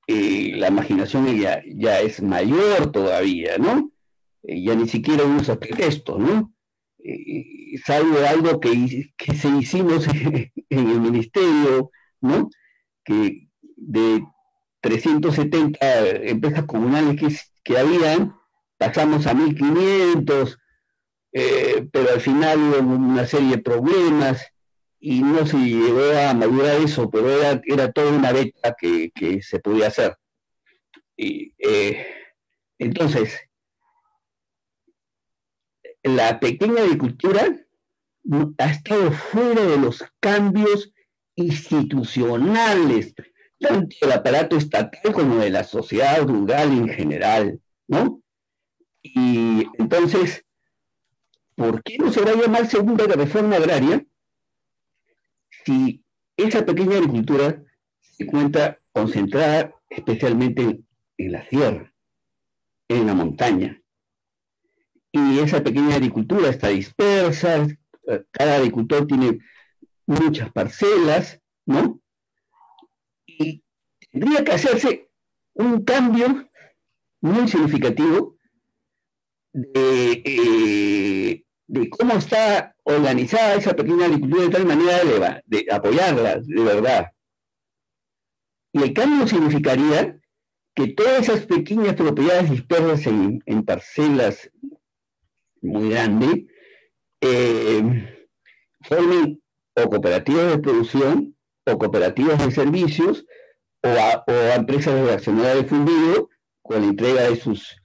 la marginación ya es mayor todavía, ¿no? Ya ni siquiera usa pretextos, ¿no? Salvo algo que se hicimos en el ministerio, ¿no? Que de 370 empresas comunales que habían, pasamos a 1500, pero al final hubo una serie de problemas y no se llegó a madurar eso, pero era toda una beta que se podía hacer. Entonces, la pequeña agricultura ha estado fuera de los cambios institucionales, tanto del aparato estatal como de la sociedad rural en general, ¿no? Y entonces, ¿por qué no se va a llamar segunda reforma agraria si esa pequeña agricultura se encuentra concentrada especialmente en la sierra, en la montaña? Y esa pequeña agricultura está dispersa, cada agricultor tiene muchas parcelas, ¿no? Y tendría que hacerse un cambio muy significativo de cómo está organizada esa pequeña agricultura de tal manera de apoyarla de verdad. Y el cambio significaría que todas esas pequeñas propiedades dispersas en parcelas muy grandes formen o cooperativas de producción o cooperativas de servicios o empresas de accionariado difundido con la entrega de sus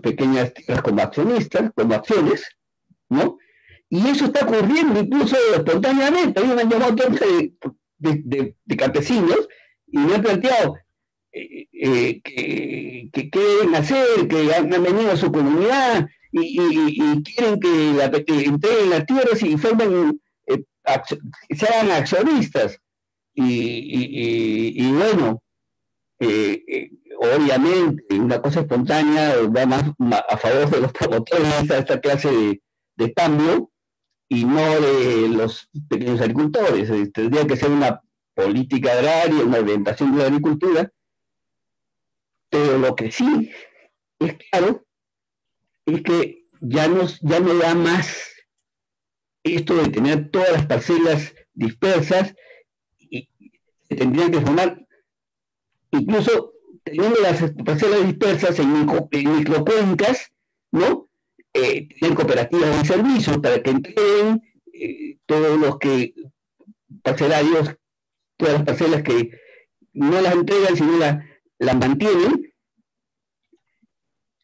pequeñas tierras como accionistas, como acciones, ¿no? Y eso está ocurriendo incluso espontáneamente. A mí me han llamado de campesinos y me han planteado que quieren hacer, que han venido a su comunidad y quieren que entreguen las tierras y formen, sean accionistas. Y bueno, obviamente una cosa espontánea va más a favor de los promotores de esta clase de cambio y no de los pequeños agricultores. Tendría que ser una política agraria, una orientación de la agricultura, pero lo que sí es claro es que ya no da más esto de tener todas las parcelas dispersas y se tendrían que formar, incluso teniendo las parcelas dispersas en microcuencas, ¿no? Tener cooperativas de servicios para que entreguen todos los parcelarios, todas las parcelas que no las entregan sino las mantienen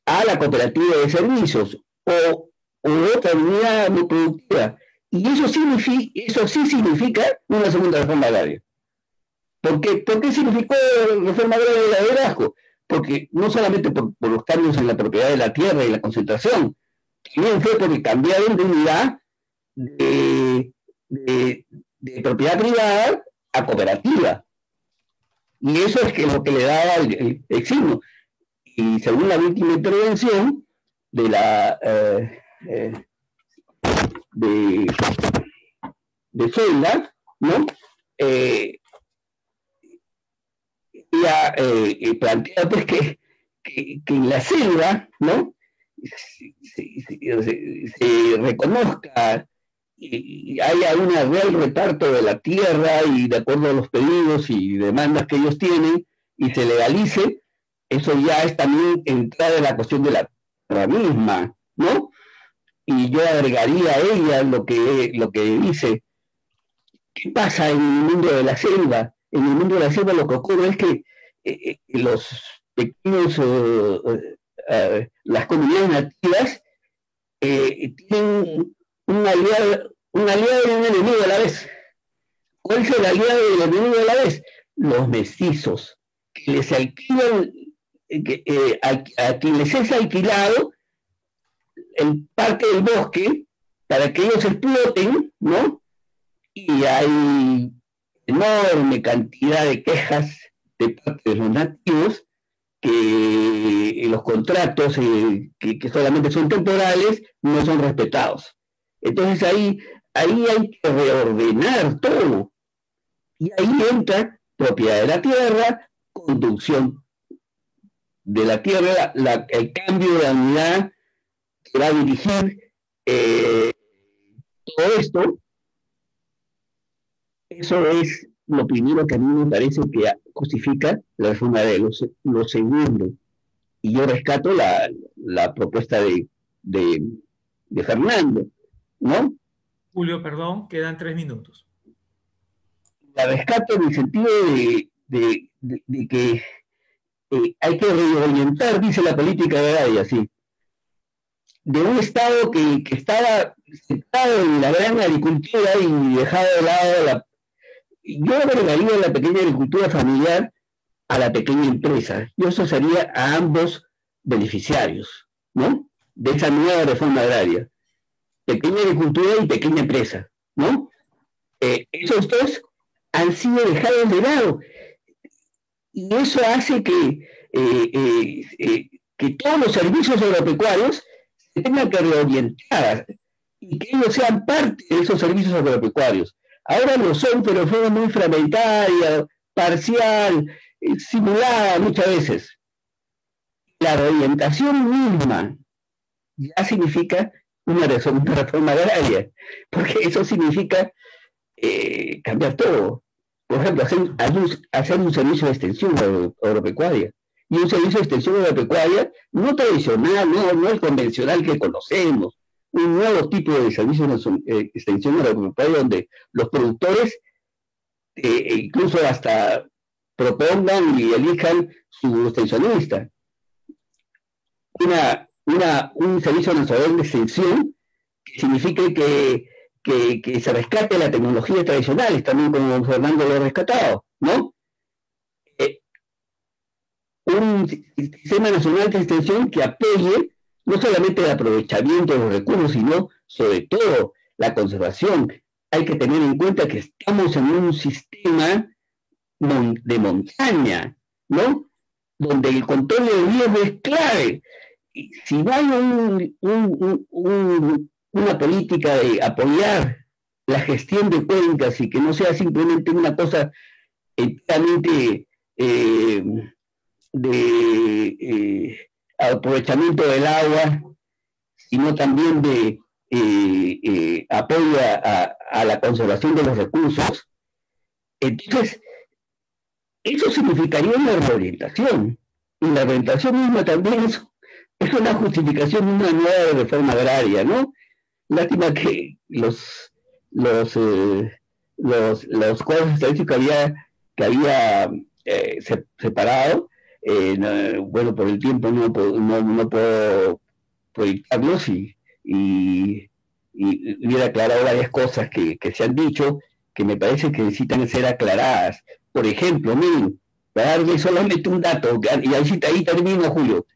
a la cooperativa de servicios o otra unidad muy productiva. Y eso sí significa una segunda reforma agraria. ¿Por qué significó reforma agraria de liderazgo? Porque no solamente por los cambios en la propiedad de la tierra y la concentración, también fue porque cambiaron de unidad de propiedad privada a cooperativa. Y eso es lo que le daba el signo. Y según la última intervención de Zelda, ¿no? Ella plantea pues que en la selva, ¿no? se reconozca y haya un real reparto de la tierra y de acuerdo a los pedidos y demandas que ellos tienen y se legalice, eso ya es también entrar en la cuestión de la tierra misma, ¿no? Y yo agregaría a ella lo que dice, ¿qué pasa en el mundo de la selva? en el mundo de la selva lo que ocurre es que los pequeños, las comunidades nativas tienen un aliado y un enemigo a la vez. ¿Cuál es el aliado y el enemigo a la vez? Los mestizos, que les alquilan, a quien les es alquilado el parte del bosque para que ellos exploten, ¿no? Y hay enorme cantidad de quejas de parte de los nativos que los contratos que solamente son temporales no son respetados. Entonces ahí hay que reordenar todo. Y ahí entra propiedad de la tierra, conducción de la tierra, el cambio de la unidad que va a dirigir todo esto. Eso es lo primero que a mí me parece que justifica la reforma de lo segundo. Y yo rescato la propuesta de Fernando, ¿no? Julio, perdón, quedan 3 minutos. La rescato en el sentido de que hay que reorientar, dice la política agraria, sí, de un Estado que estaba centrado en la gran agricultura y dejado de lado yo agregaría la pequeña agricultura familiar a la pequeña empresa. Yo asociaría a ambos beneficiarios, ¿no? De esa nueva reforma agraria. Pequeña agricultura y pequeña empresa, ¿no? Esos dos han sido dejados de lado. Y eso hace que todos los servicios agropecuarios se tengan que reorientar y que ellos sean parte de esos servicios agropecuarios. Ahora lo son, pero de forma muy fragmentaria, parcial, simulada muchas veces. La reorientación misma ya significa una reforma agraria, porque eso significa cambiar todo. Por ejemplo, hacer un servicio de extensión agropecuaria. Y un servicio de extensión agropecuaria no tradicional, no el convencional que conocemos. Un nuevo tipo de servicio de extensión agropecuaria donde los productores incluso hasta propongan y elijan su extensionista. Un servicio nacional de extensión que signifique que se rescate la tecnología tradicional, también como Fernando lo ha rescatado, ¿no? Un sistema nacional de extensión que apoye no solamente el aprovechamiento de los recursos, sino sobre todo la conservación. Hay que tener en cuenta que estamos en un sistema de montaña, ¿no? Donde el control del riesgo es clave. Si no hay una política de apoyar la gestión de cuencas y que no sea simplemente una cosa enteramente de aprovechamiento del agua, sino también de apoyo a la conservación de los recursos, entonces eso significaría una reorientación. Y la reorientación misma también es una justificación de una nueva reforma agraria, ¿no? Lástima que los cuadros estadísticos que había separado, bueno, por el tiempo no puedo proyectarlos y hubiera aclarado varias cosas que se han dicho que me parece que necesitan ser aclaradas. Por ejemplo, miren, para darle solamente un dato, y ahí termino, Julio.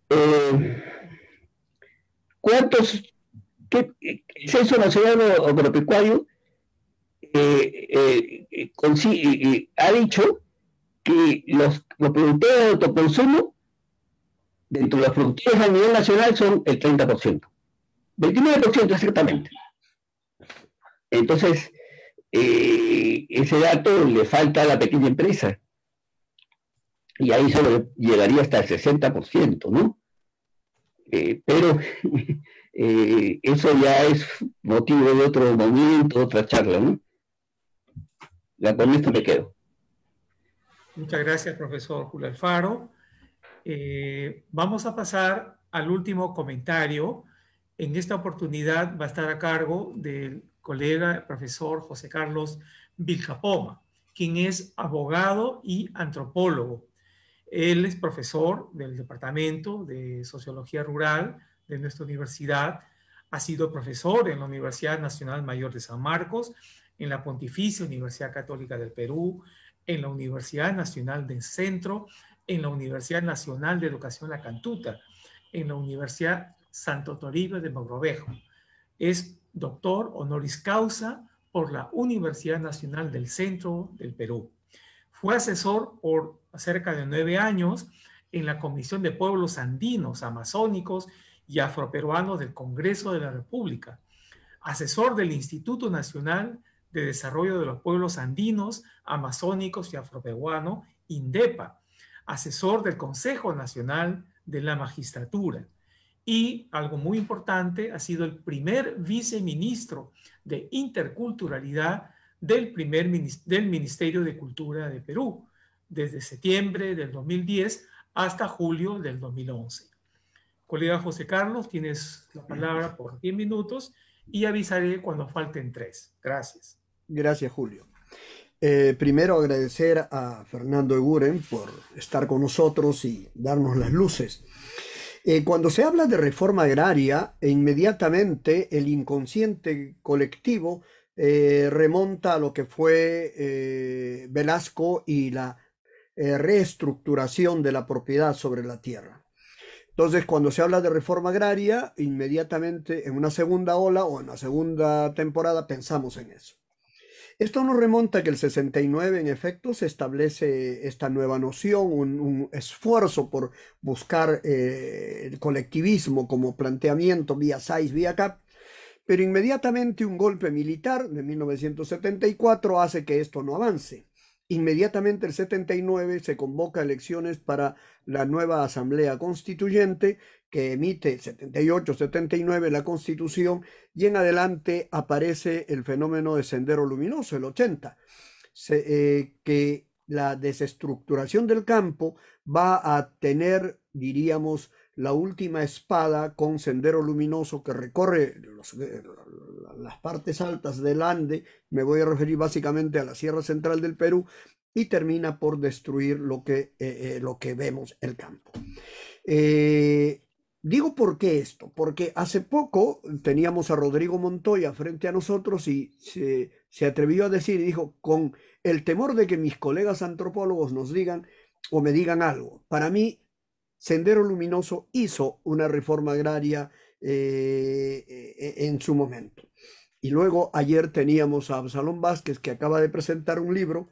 El Censo Nacional Agropecuario ha dicho que los productores de autoconsumo dentro de los productores a nivel nacional son el 30%, 29% exactamente. Entonces, ese dato le falta a la pequeña empresa y ahí solo llegaría hasta el 60%, ¿no? Pero eso ya es motivo de otro momento, otra charla, ¿no? Ya con esto me quedo. Muchas gracias, profesor Julio Alfaro. Vamos a pasar al último comentario. En esta oportunidad va a estar a cargo del colega, el profesor José Carlos Vilcapoma, quien es abogado y antropólogo. Él es profesor del Departamento de Sociología Rural de nuestra universidad. Ha sido profesor en la Universidad Nacional Mayor de San Marcos, en la Pontificia Universidad Católica del Perú, en la Universidad Nacional del Centro, en la Universidad Nacional de Educación La Cantuta, en la Universidad Santo Toribio de Mogrovejo. Es doctor honoris causa por la Universidad Nacional del Centro del Perú. Fue asesor por cerca de 9 años en la Comisión de Pueblos Andinos, Amazónicos y Afroperuanos del Congreso de la República. Asesor del Instituto Nacional de Desarrollo de los Pueblos Andinos, Amazónicos y Afroperuanos, INDEPA. Asesor del Consejo Nacional de la Magistratura. Y, algo muy importante, ha sido el primer viceministro de Interculturalidad del Ministerio de Cultura de Perú, desde septiembre del 2010 hasta julio del 2011. Colega José Carlos, tienes la palabra por 10 minutos y avisaré cuando falten 3. Gracias. Gracias, Julio. Primero agradecer a Fernando Eguren por estar con nosotros y darnos las luces. Cuando se habla de reforma agraria, inmediatamente el inconsciente colectivo remonta a lo que fue Velasco y la reestructuración de la propiedad sobre la tierra. Entonces, cuando se habla de reforma agraria, inmediatamente en una segunda ola o en una segunda temporada pensamos en eso. Esto nos remonta a que el 69, en efecto, se establece esta nueva noción, un esfuerzo por buscar el colectivismo como planteamiento vía SAIS, vía CAP, pero inmediatamente un golpe militar de 1974 hace que esto no avance. Inmediatamente el 79 se convoca elecciones para la nueva Asamblea Constituyente que emite 78-79 la Constitución y en adelante aparece el fenómeno de Sendero Luminoso, el 80, que la desestructuración del campo va a tener, diríamos, la última espada con Sendero Luminoso que recorre las partes altas del Ande, me voy a referir básicamente a la Sierra Central del Perú, y termina por destruir lo que vemos, el campo. Digo por qué esto, porque hace poco teníamos a Rodrigo Montoya frente a nosotros y se atrevió a decir, y dijo, con el temor de que mis colegas antropólogos nos digan o me digan algo, para mí Sendero Luminoso hizo una reforma agraria en su momento. Y luego ayer teníamos a Absalón Vázquez, que acaba de presentar un libro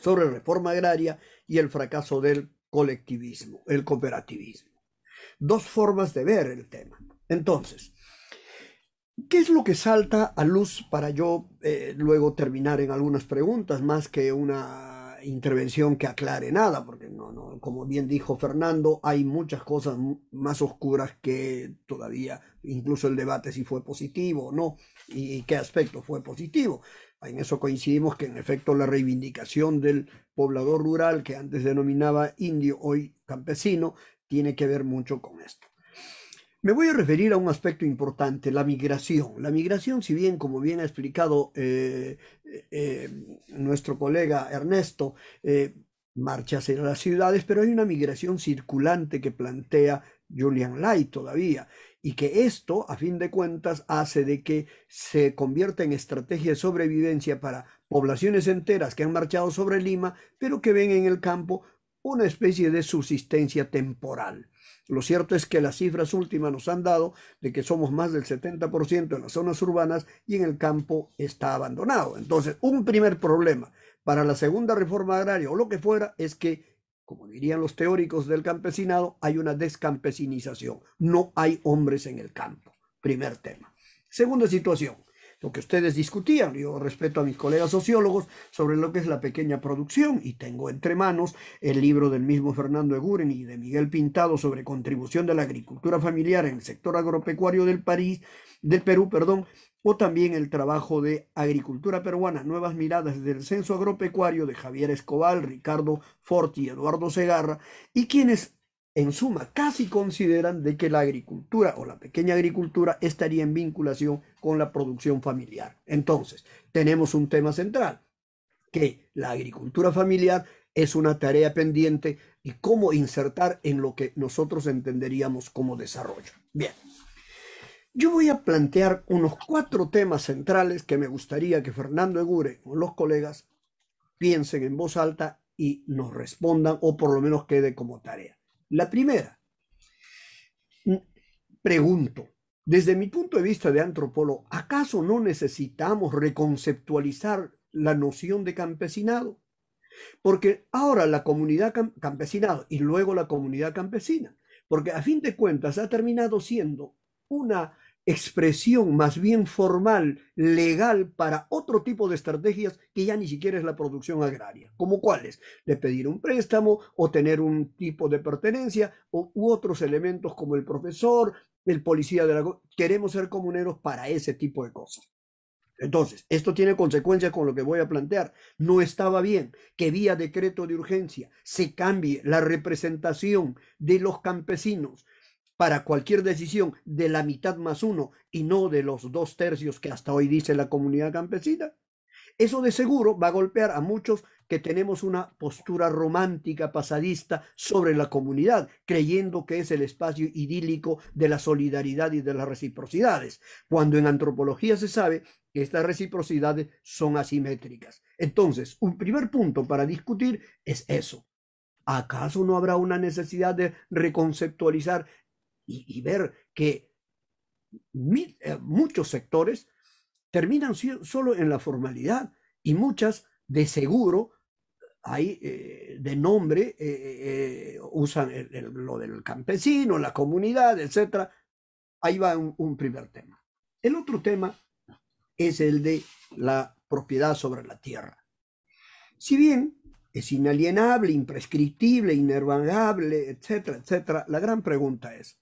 sobre reforma agraria y el fracaso del colectivismo, el cooperativismo. Dos formas de ver el tema. Entonces, ¿qué es lo que salta a luz para yo luego terminar en algunas preguntas, más que una intervención que aclare nada? Porque no, como bien dijo Fernando, hay muchas cosas más oscuras que todavía, incluso el debate si fue positivo o no, y qué aspecto fue positivo. En eso coincidimos que en efecto la reivindicación del poblador rural, que antes denominaba indio, hoy campesino, tiene que ver mucho con esto. Me voy a referir a un aspecto importante, la migración. La migración, si bien, como bien ha explicado nuestro colega Ernesto, marcha hacia las ciudades, pero hay una migración circulante que plantea Julian Lai todavía, y que esto, a fin de cuentas, hace de que se convierta en estrategia de sobrevivencia para poblaciones enteras que han marchado sobre Lima, pero que ven en el campo una especie de subsistencia temporal. Lo cierto es que las cifras últimas nos han dado de que somos más del 70% en las zonas urbanas y en el campo está abandonado. Entonces, un primer problema para la segunda reforma agraria o lo que fuera es que, como dirían los teóricos del campesinado, hay una descampesinización. No hay hombres en el campo. Primer tema. Segunda situación. Lo que ustedes discutían, yo respeto a mis colegas sociólogos sobre lo que es la pequeña producción y tengo entre manos el libro del mismo Fernando Eguren y de Miguel Pintado sobre contribución de la agricultura familiar en el sector agropecuario del Perú, o también el trabajo de Agricultura Peruana, Nuevas Miradas del Censo Agropecuario de Javier Escobar, Ricardo Forti y Eduardo Segarra, y quienes en suma casi consideran de que la agricultura o la pequeña agricultura estaría en vinculación con la producción familiar. Entonces, tenemos un tema central. que la agricultura familiar es una tarea pendiente y cómo insertar en lo que nosotros entenderíamos como desarrollo. Bien, yo voy a plantear unos 4 temas centrales que me gustaría que Fernando Egure o los colegas piensen en voz alta y nos respondan, o por lo menos quede como tarea. La primera, pregunto, desde mi punto de vista de antropólogo, ¿acaso no necesitamos reconceptualizar la noción de campesinado? Porque ahora la comunidad campesinado y luego la comunidad campesina, porque a fin de cuentas ha terminado siendo una expresión más bien formal, legal, para otro tipo de estrategias que ya ni siquiera es la producción agraria. ¿Como cuáles? De pedir un préstamo o tener un tipo de pertenencia u otros elementos como el profesor, el policía de la... Queremos ser comuneros para ese tipo de cosas. Entonces, esto tiene consecuencias con lo que voy a plantear. No estaba bien que vía decreto de urgencia se cambie la representación de los campesinos para cualquier decisión de la mitad más 1 y no de los 2/3 que hasta hoy dice la comunidad campesina. Eso de seguro va a golpear a muchos que tenemos una postura romántica, pasadista sobre la comunidad, creyendo que es el espacio idílico de la solidaridad y de las reciprocidades, cuando en antropología se sabe que estas reciprocidades son asimétricas. Entonces, un primer punto para discutir es eso. ¿Acaso no habrá una necesidad de reconceptualizar y ver que muchos sectores terminan solo en la formalidad y muchas de seguro hay de nombre usan lo del campesino, la comunidad, etc. Ahí va un primer tema. El otro tema es el de la propiedad sobre la tierra. Si bien es inalienable, imprescriptible, inervagable, etcétera, etcétera, la gran pregunta es,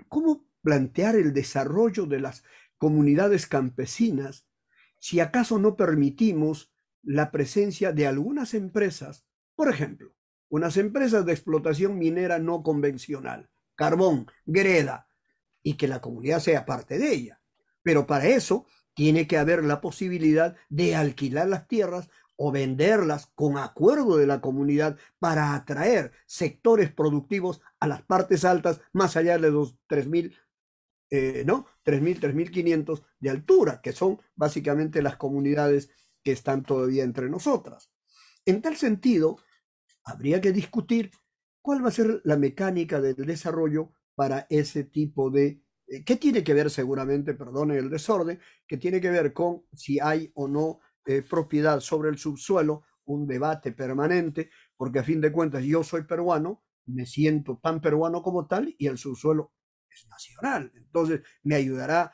¿cómo plantear el desarrollo de las comunidades campesinas si acaso no permitimos la presencia de algunas empresas, por ejemplo, unas empresas de explotación minera no convencional, carbón, greda, y que la comunidad sea parte de ella? Pero para eso tiene que haber la posibilidad de alquilar las tierras o venderlas con acuerdo de la comunidad para atraer sectores productivos a las partes altas, más allá de los 3.000, 3.500 de altura, que son básicamente las comunidades que están todavía entre nosotras. En tal sentido, habría que discutir cuál va a ser la mecánica del desarrollo para ese tipo de... ¿Qué tiene que ver seguramente, perdone el desorden, que tiene que ver con si hay o no propiedad sobre el subsuelo, un debate permanente, porque a fin de cuentas yo soy peruano, me siento tan peruano como tal y el subsuelo es nacional. Entonces me ayudará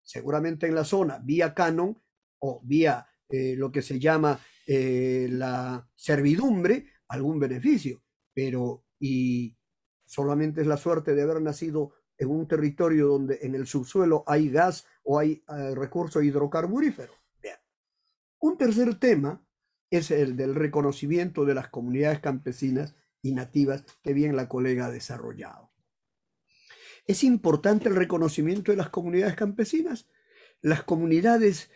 seguramente en la zona vía canon o vía lo que se llama la servidumbre, algún beneficio, pero y solamente es la suerte de haber nacido en un territorio donde en el subsuelo hay gas o hay recurso hidrocarburífero. Bien. Un tercer tema es el del reconocimiento de las comunidades campesinas y nativas que bien la colega ha desarrollado. ¿Es importante el reconocimiento de las comunidades campesinas? Las comunidades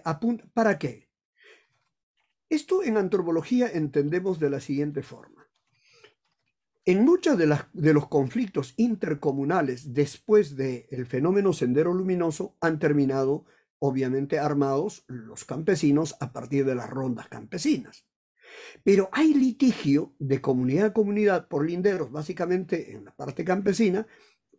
apuntan... ¿Para qué? Esto en antropología entendemos de la siguiente forma. En muchos de los conflictos intercomunales después del fenómeno Sendero Luminoso han terminado obviamente armados los campesinos a partir de las rondas campesinas. Pero hay litigio de comunidad a comunidad por linderos, básicamente en la parte campesina,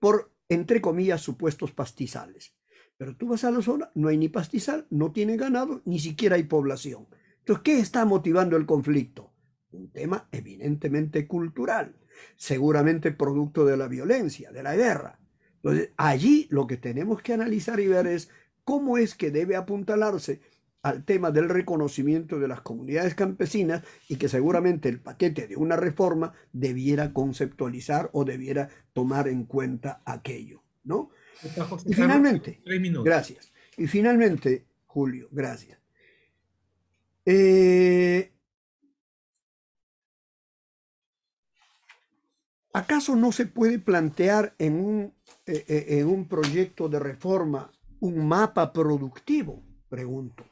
por, entre comillas, supuestos pastizales. Pero tú vas a la zona, no hay ni pastizal, no tiene ganado, ni siquiera hay población. Entonces, ¿qué está motivando el conflicto? Un tema evidentemente cultural, seguramente producto de la violencia, de la guerra. Entonces, allí lo que tenemos que analizar y ver es cómo es que debe apuntalarse al tema del reconocimiento de las comunidades campesinas y que seguramente el paquete de una reforma debiera conceptualizar o debiera tomar en cuenta aquello, ¿no? Y finalmente, gracias. Y finalmente, Julio, gracias. ¿Acaso no se puede plantear en un proyecto de reforma un mapa productivo? Pregunto.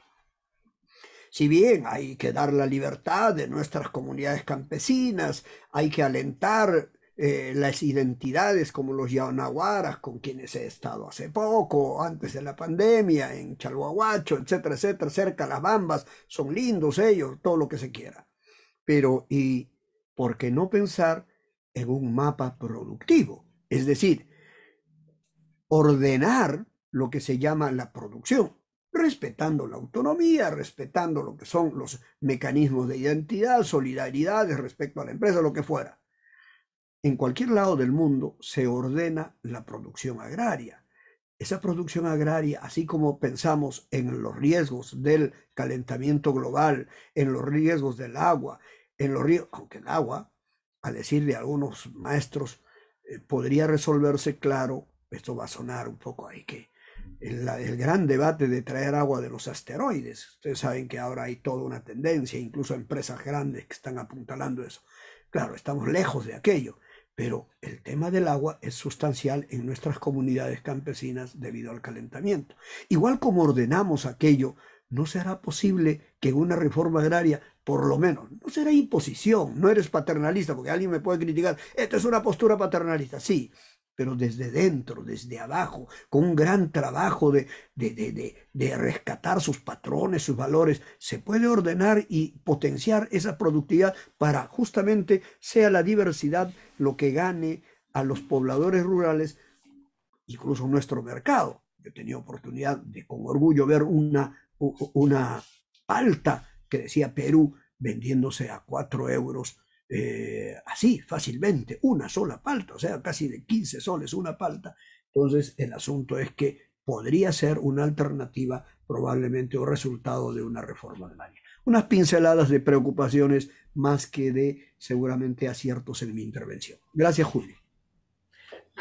Si bien hay que dar la libertad de nuestras comunidades campesinas, hay que alentar las identidades como los Yanaguaras, con quienes he estado hace poco, antes de la pandemia, en Chalhuahuacho, etcétera, etcétera, cerca de las Bambas, son lindos ellos, todo lo que se quiera. Pero, ¿y por qué no pensar en un mapa productivo? Es decir, ordenar lo que se llama la producción, respetando la autonomía, respetando lo que son los mecanismos de identidad, solidaridad respecto a la empresa, lo que fuera. En cualquier lado del mundo se ordena la producción agraria. Esa producción agraria, así como pensamos en los riesgos del calentamiento global, en los riesgos del agua, en los riesgos, aunque el agua, a decir de algunos maestros, podría resolverse, claro, esto va a sonar un poco ahí que el gran debate de traer agua de los asteroides. Ustedes saben que ahora hay toda una tendencia, incluso empresas grandes que están apuntalando eso. Claro, estamos lejos de aquello, pero el tema del agua es sustancial en nuestras comunidades campesinas debido al calentamiento. Igual como ordenamos aquello, no será posible que en una reforma agraria, por lo menos, no será imposición, no eres paternalista, porque alguien me puede criticar, esto es una postura paternalista, sí, pero desde dentro, desde abajo, con un gran trabajo de rescatar sus patrones, sus valores, se puede ordenar y potenciar esa productividad para justamente sea la diversidad lo que gane a los pobladores rurales, incluso nuestro mercado. Yo he tenido oportunidad de con orgullo ver una palta que decía Perú vendiéndose a 4 euros. Así fácilmente, una sola palta, o sea, casi de 15 soles una palta. Entonces el asunto es que podría ser una alternativa probablemente o resultado de una reforma agraria. Unas pinceladas de preocupaciones más que de seguramente aciertos en mi intervención. Gracias, Julio.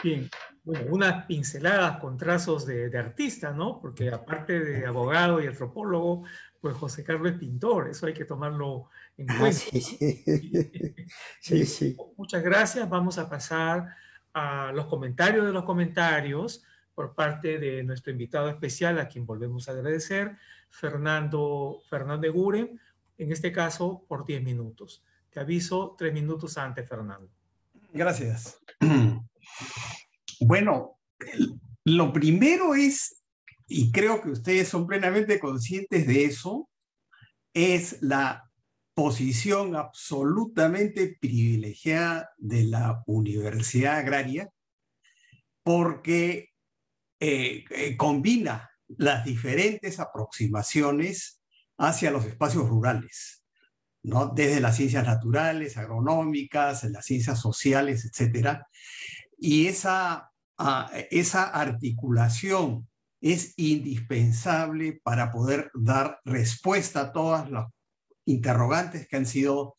Bien, bueno, unas pinceladas con trazos de artista, ¿no? Porque aparte de abogado y antropólogo, pues José Carlos es pintor, eso hay que tomarlo en cuenta. Sí, sí. Sí, sí. Muchas gracias. Vamos a pasar a los comentarios de los comentarios por parte de nuestro invitado especial, a quien volvemos a agradecer, Fernando Eguren, en este caso por 10 minutos. Te aviso 3 minutos antes, Fernando. Gracias. Bueno, lo primero es, y creo que ustedes son plenamente conscientes de eso, es la posición absolutamente privilegiada de la Universidad Agraria, porque combina las diferentes aproximaciones hacia los espacios rurales, ¿no? Desde las ciencias naturales, agronómicas, las ciencias sociales, etcétera. Y esa articulación es indispensable para poder dar respuesta a todas las interrogantes que han sido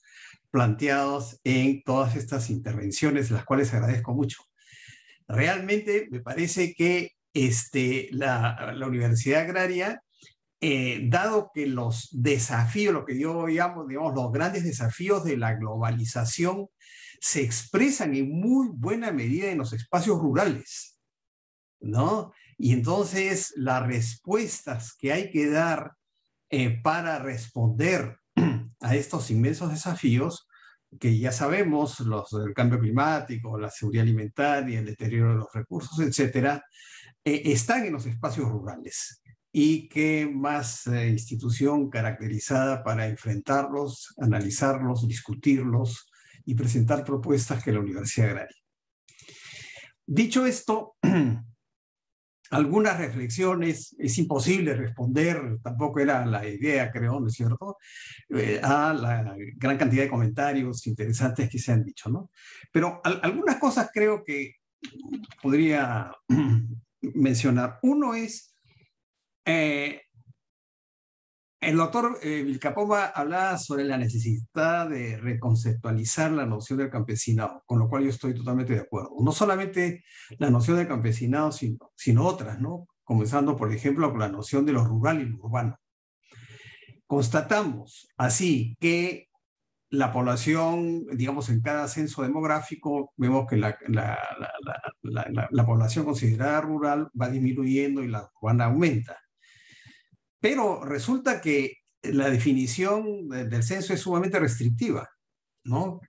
planteados en todas estas intervenciones, las cuales agradezco mucho. Realmente me parece que la Universidad Agraria, dado que los desafíos, lo que yo llamo, digamos, los grandes desafíos de la globalización se expresan en muy buena medida en los espacios rurales, ¿no? Y entonces las respuestas que hay que dar para responder a estos inmensos desafíos, que ya sabemos, los del cambio climático, la seguridad alimentaria, el deterioro de los recursos, etcétera, están en los espacios rurales. Y qué más institución caracterizada para enfrentarlos, analizarlos, discutirlos y presentar propuestas que la Universidad Agraria. Dicho esto, algunas reflexiones, es imposible responder, tampoco era la idea, creo, ¿no es cierto?, a la gran cantidad de comentarios interesantes que se han dicho, ¿no? Pero algunas cosas creo que podría mencionar. Uno es, el doctor Vilcapoma hablaba sobre la necesidad de reconceptualizar la noción del campesinado, con lo cual yo estoy totalmente de acuerdo. No solamente la noción del campesinado, sino otras, ¿no? Comenzando, por ejemplo, con la noción de lo rural y lo urbano. Constatamos así que la población, digamos, en cada censo demográfico, vemos que la población considerada rural va disminuyendo y la urbana aumenta. Pero resulta que la definición del censo es sumamente restrictiva, ¿no?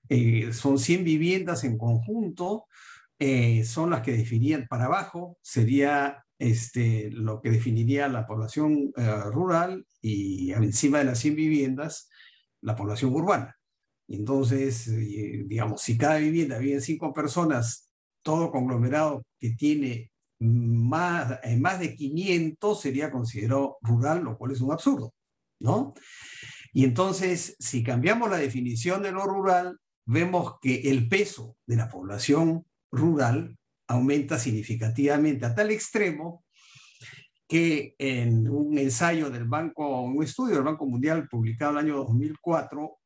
Son 100 viviendas en conjunto, son las que definirían para abajo, sería lo que definiría la población rural, y encima de las 100 viviendas, la población urbana. Entonces, digamos, si cada vivienda viven 5 personas, todo conglomerado que tiene más de 500 sería considerado rural, lo cual es un absurdo, ¿no? Y entonces, si cambiamos la definición de lo rural, vemos que el peso de la población rural aumenta significativamente a tal extremo que en un ensayo del Banco, un estudio del Banco Mundial publicado en el año 2004,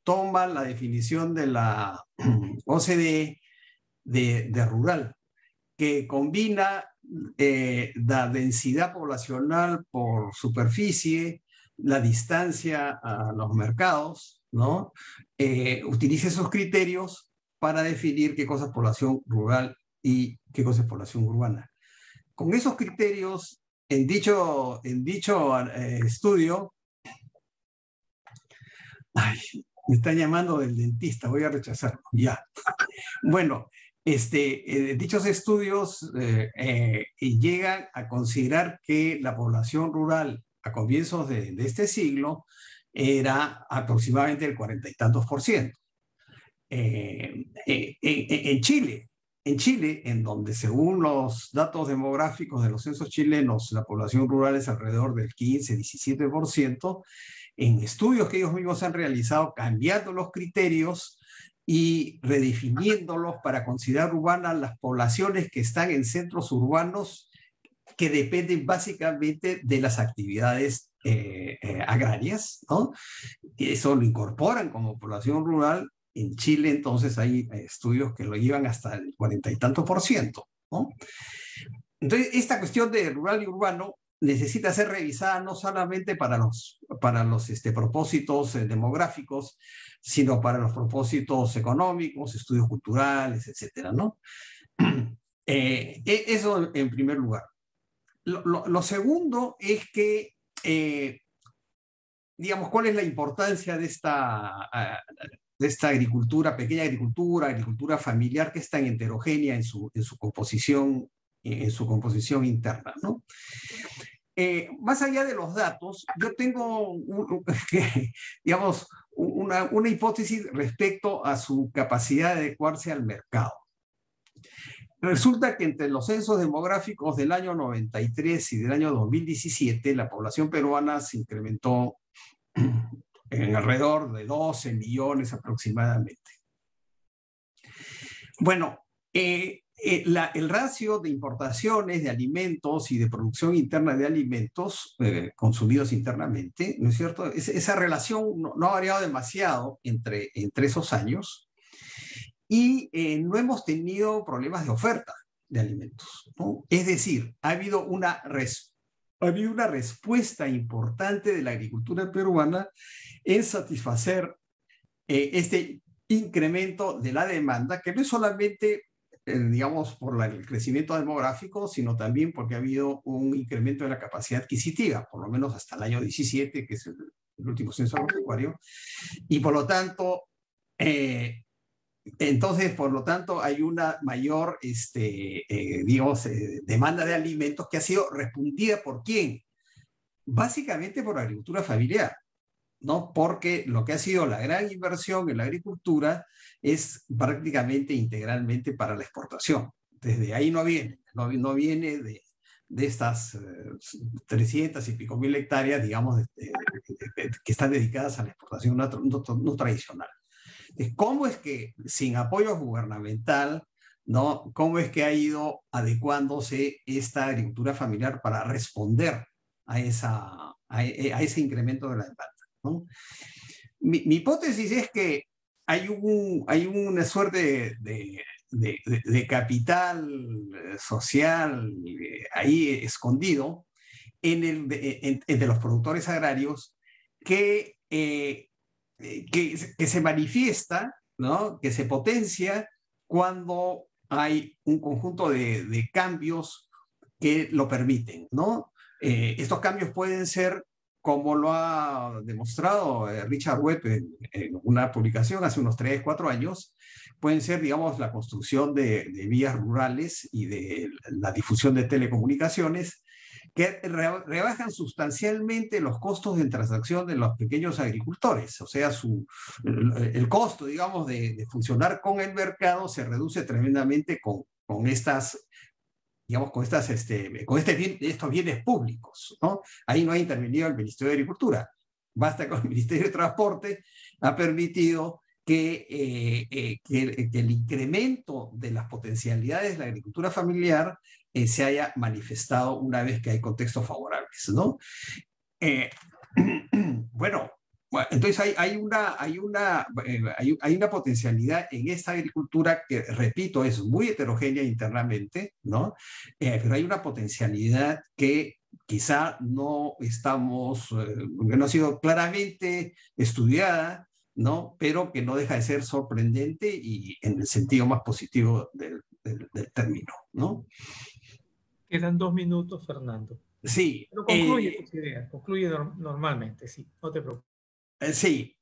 toma la definición de la OCDE de rural, que combina la densidad poblacional por superficie, la distancia a los mercados, ¿no? Utiliza esos criterios para definir qué cosa es población rural y qué cosa es población urbana. Con esos criterios, en dicho estudio, ay, me están llamando del dentista, voy a rechazarlo, ya. Bueno, dichos estudios llegan a considerar que la población rural a comienzos de este siglo era aproximadamente el 40 y tantos %. En Chile, en donde según los datos demográficos de los censos chilenos, la población rural es alrededor del 15-17%, en estudios que ellos mismos han realizado, cambiando los criterios y redefiniéndolos para considerar urbanas las poblaciones que están en centros urbanos que dependen básicamente de las actividades agrarias, ¿no? Eso lo incorporan como población rural. En Chile, entonces, hay estudios que lo llevan hasta el 40 y tantos %, ¿no? Entonces, esta cuestión de rural y urbano necesita ser revisada no solamente para los propósitos demográficos, sino para los propósitos económicos, estudios culturales, etcétera, ¿no? Eso en primer lugar. Lo segundo es que, digamos, ¿cuál es la importancia de esta agricultura, pequeña agricultura familiar, que es tan heterogénea en su composición interna, ¿no? Más allá de los datos, yo tengo digamos, una hipótesis respecto a su capacidad de adecuarse al mercado. Resulta que entre los censos demográficos del año 93 y del año 2017, la población peruana se incrementó en alrededor de 12 millones aproximadamente. Bueno, el ratio de importaciones de alimentos y de producción interna de alimentos consumidos internamente, ¿no es cierto? Esa relación no ha variado demasiado entre esos años, y no hemos tenido problemas de oferta de alimentos, ¿no? Es decir, ha habido una respuesta importante de la agricultura peruana en satisfacer este incremento de la demanda, que no es solamente, digamos, por el crecimiento demográfico, sino también porque ha habido un incremento de la capacidad adquisitiva, por lo menos hasta el año 17, que es el último censo agropecuario, y por lo tanto, hay una mayor, digamos, demanda de alimentos que ha sido respondida ¿por quién? Básicamente por la agricultura familiar, ¿no? Porque lo que ha sido la gran inversión en la agricultura es prácticamente integralmente para la exportación. Desde ahí no viene de estas 300 y pico mil hectáreas, digamos, que están dedicadas a la exportación no tradicional. ¿Cómo es que sin apoyo gubernamental, ¿no? ¿Cómo es que ha ido adecuándose esta agricultura familiar para responder a ese incremento de la demanda, ¿no? Mi hipótesis es que hay una suerte de capital social ahí escondido entre los productores agrarios que se manifiesta, ¿no? Que se potencia cuando hay un conjunto de cambios que lo permiten, ¿no? Estos cambios pueden ser como lo ha demostrado Richard Webb en una publicación hace unos 3, 4 años, pueden ser, digamos, la construcción de vías rurales y de la difusión de telecomunicaciones que rebajan sustancialmente los costos de transacción de los pequeños agricultores. O sea, el costo, digamos, de funcionar con el mercado se reduce tremendamente con estas, digamos, estos bienes públicos, ¿no? Ahí no ha intervenido el Ministerio de Agricultura. Basta con el Ministerio de Transporte, ha permitido que el incremento de las potencialidades de la agricultura familiar se haya manifestado una vez que hay contextos favorables, ¿no? Bueno, entonces hay una potencialidad en esta agricultura que, repito, es muy heterogénea internamente, ¿no? Pero hay una potencialidad que quizá no estamos, que no ha sido claramente estudiada, ¿no? Pero que no deja de ser sorprendente y en el sentido más positivo del término, ¿no? Quedan 2 minutos, Fernando. Sí. Pero concluye tus ideas, concluye normalmente, sí, no te preocupes. Sí.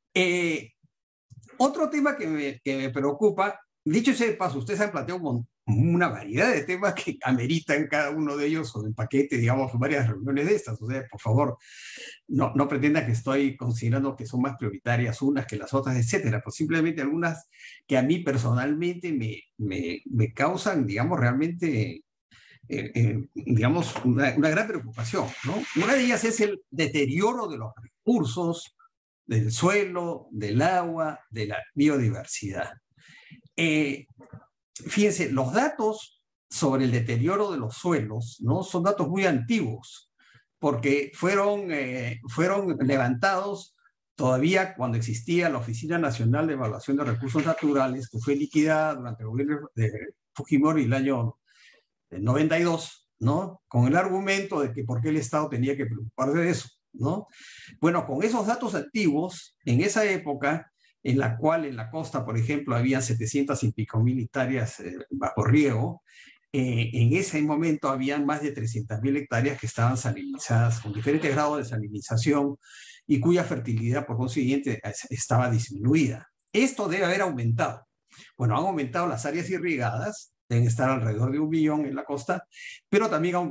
Otro tema que me preocupa, dicho sea de paso, ustedes han planteado una variedad de temas que ameritan cada uno de ellos o en paquete, digamos, varias reuniones de estas. O sea, por favor, no pretendan que estoy considerando que son más prioritarias unas que las otras, etcétera, pues simplemente algunas que a mí personalmente me causan, digamos, realmente, digamos, una gran preocupación, ¿no? Una de ellas es el deterioro de los recursos del suelo, del agua, de la biodiversidad. Fíjense, los datos sobre el deterioro de los suelos, ¿no? Son datos muy antiguos, porque fueron levantados todavía cuando existía la Oficina Nacional de Evaluación de Recursos Naturales, que fue liquidada durante el gobierno de Fujimori el año 92, ¿no? Con el argumento de que por qué el Estado tenía que preocuparse de eso, ¿no? Bueno, con esos datos antiguos, en esa época, en la cual en la costa, por ejemplo, había 700 y pico mil hectáreas bajo riego, en ese momento habían más de 300.000 hectáreas que estaban salinizadas con diferentes grados de salinización y cuya fertilidad, por consiguiente, estaba disminuida. Esto debe haber aumentado. Bueno, han aumentado las áreas irrigadas, deben estar alrededor de 1 millón en la costa, pero también han